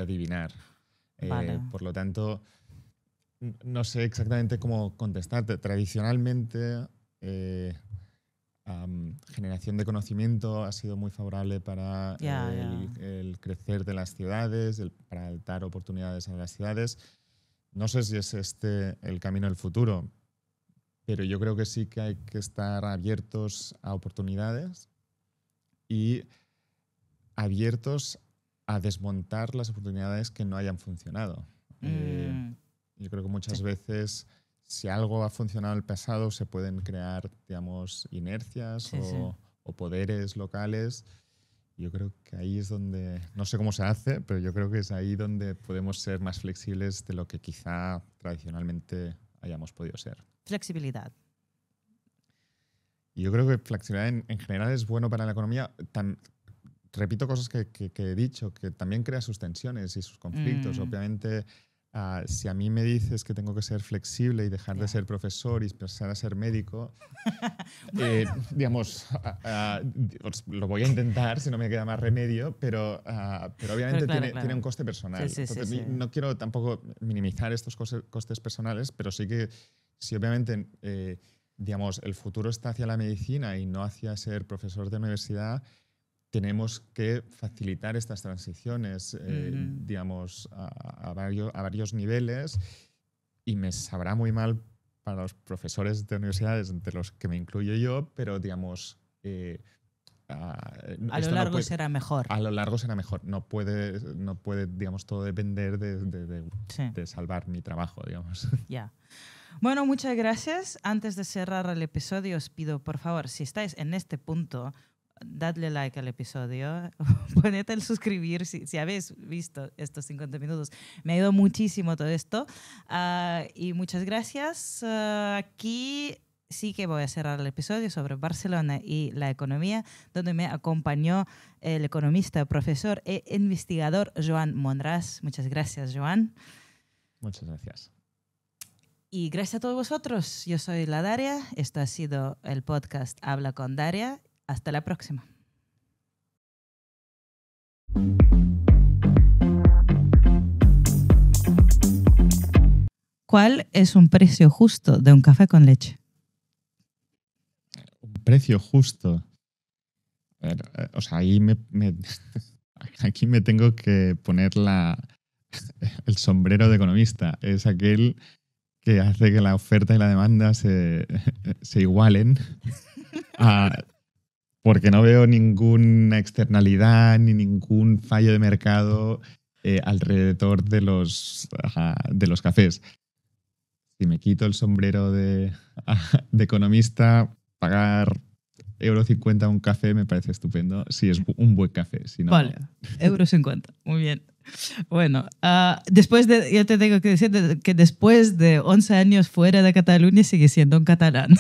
adivinar. Vale. Por lo tanto, no sé exactamente cómo contestarte. Tradicionalmente, generación de conocimiento ha sido muy favorable para el crecer de las ciudades, para dar oportunidades a las ciudades. No sé si es este el camino del futuro, pero yo creo que sí que hay que estar abiertos a oportunidades y abiertos a desmontar las oportunidades que no hayan funcionado. Yo creo que muchas veces, si algo ha funcionado en el pasado, se pueden crear, digamos, inercias o poderes locales. Yo creo que ahí es donde, no sé cómo se hace, pero yo creo que es ahí donde podemos ser más flexibles de lo que quizá tradicionalmente hayamos podido ser. Flexibilidad. Y yo creo que flexibilidad en general es bueno para la economía. Repito cosas que he dicho, que también crea sus tensiones y sus conflictos. Obviamente, si a mí me dices que tengo que ser flexible y dejar de ser profesor y pasar a ser médico, digamos, lo voy a intentar si no me queda más remedio, pero obviamente tiene un coste personal. Entonces, no quiero tampoco minimizar estos costes personales, pero sí que, si obviamente digamos, el futuro está hacia la medicina y no hacia ser profesor de universidad, tenemos que facilitar estas transiciones, digamos, a varios niveles, y me sabrá muy mal para los profesores de universidades, entre los que me incluyo yo, pero, digamos, a lo largo será mejor. A lo largo será mejor. No puede digamos, todo depender de salvar mi trabajo, digamos. Ya. Bueno, muchas gracias. Antes de cerrar el episodio, os pido, por favor, si estáis en este punto, dadle like al episodio, poned el suscribir si habéis visto estos 50 minutos. Me ha ayudado muchísimo todo esto. Y muchas gracias. Aquí sí que voy a cerrar el episodio sobre Barcelona y la economía, donde me acompañó el economista, profesor e investigador Joan Monràs. Muchas gracias, Joan. Muchas gracias. Y gracias a todos vosotros. Yo soy la Daria. Esto ha sido el podcast Habla con Daria. Hasta la próxima. ¿Cuál es un precio justo de un café con leche? Un precio justo. A ver, o sea, ahí aquí me tengo que poner el sombrero de economista. Es aquel que hace que la oferta y la demanda se igualen porque no veo ninguna externalidad ni ningún fallo de mercado alrededor de los cafés. Si me quito el sombrero de economista, pagar €1.50 un café me parece estupendo. Si es un buen café. Si no, vale, €1.50. Muy bien. Bueno, yo te tengo que decir que después de 11 años fuera de Cataluña sigue siendo un catalán.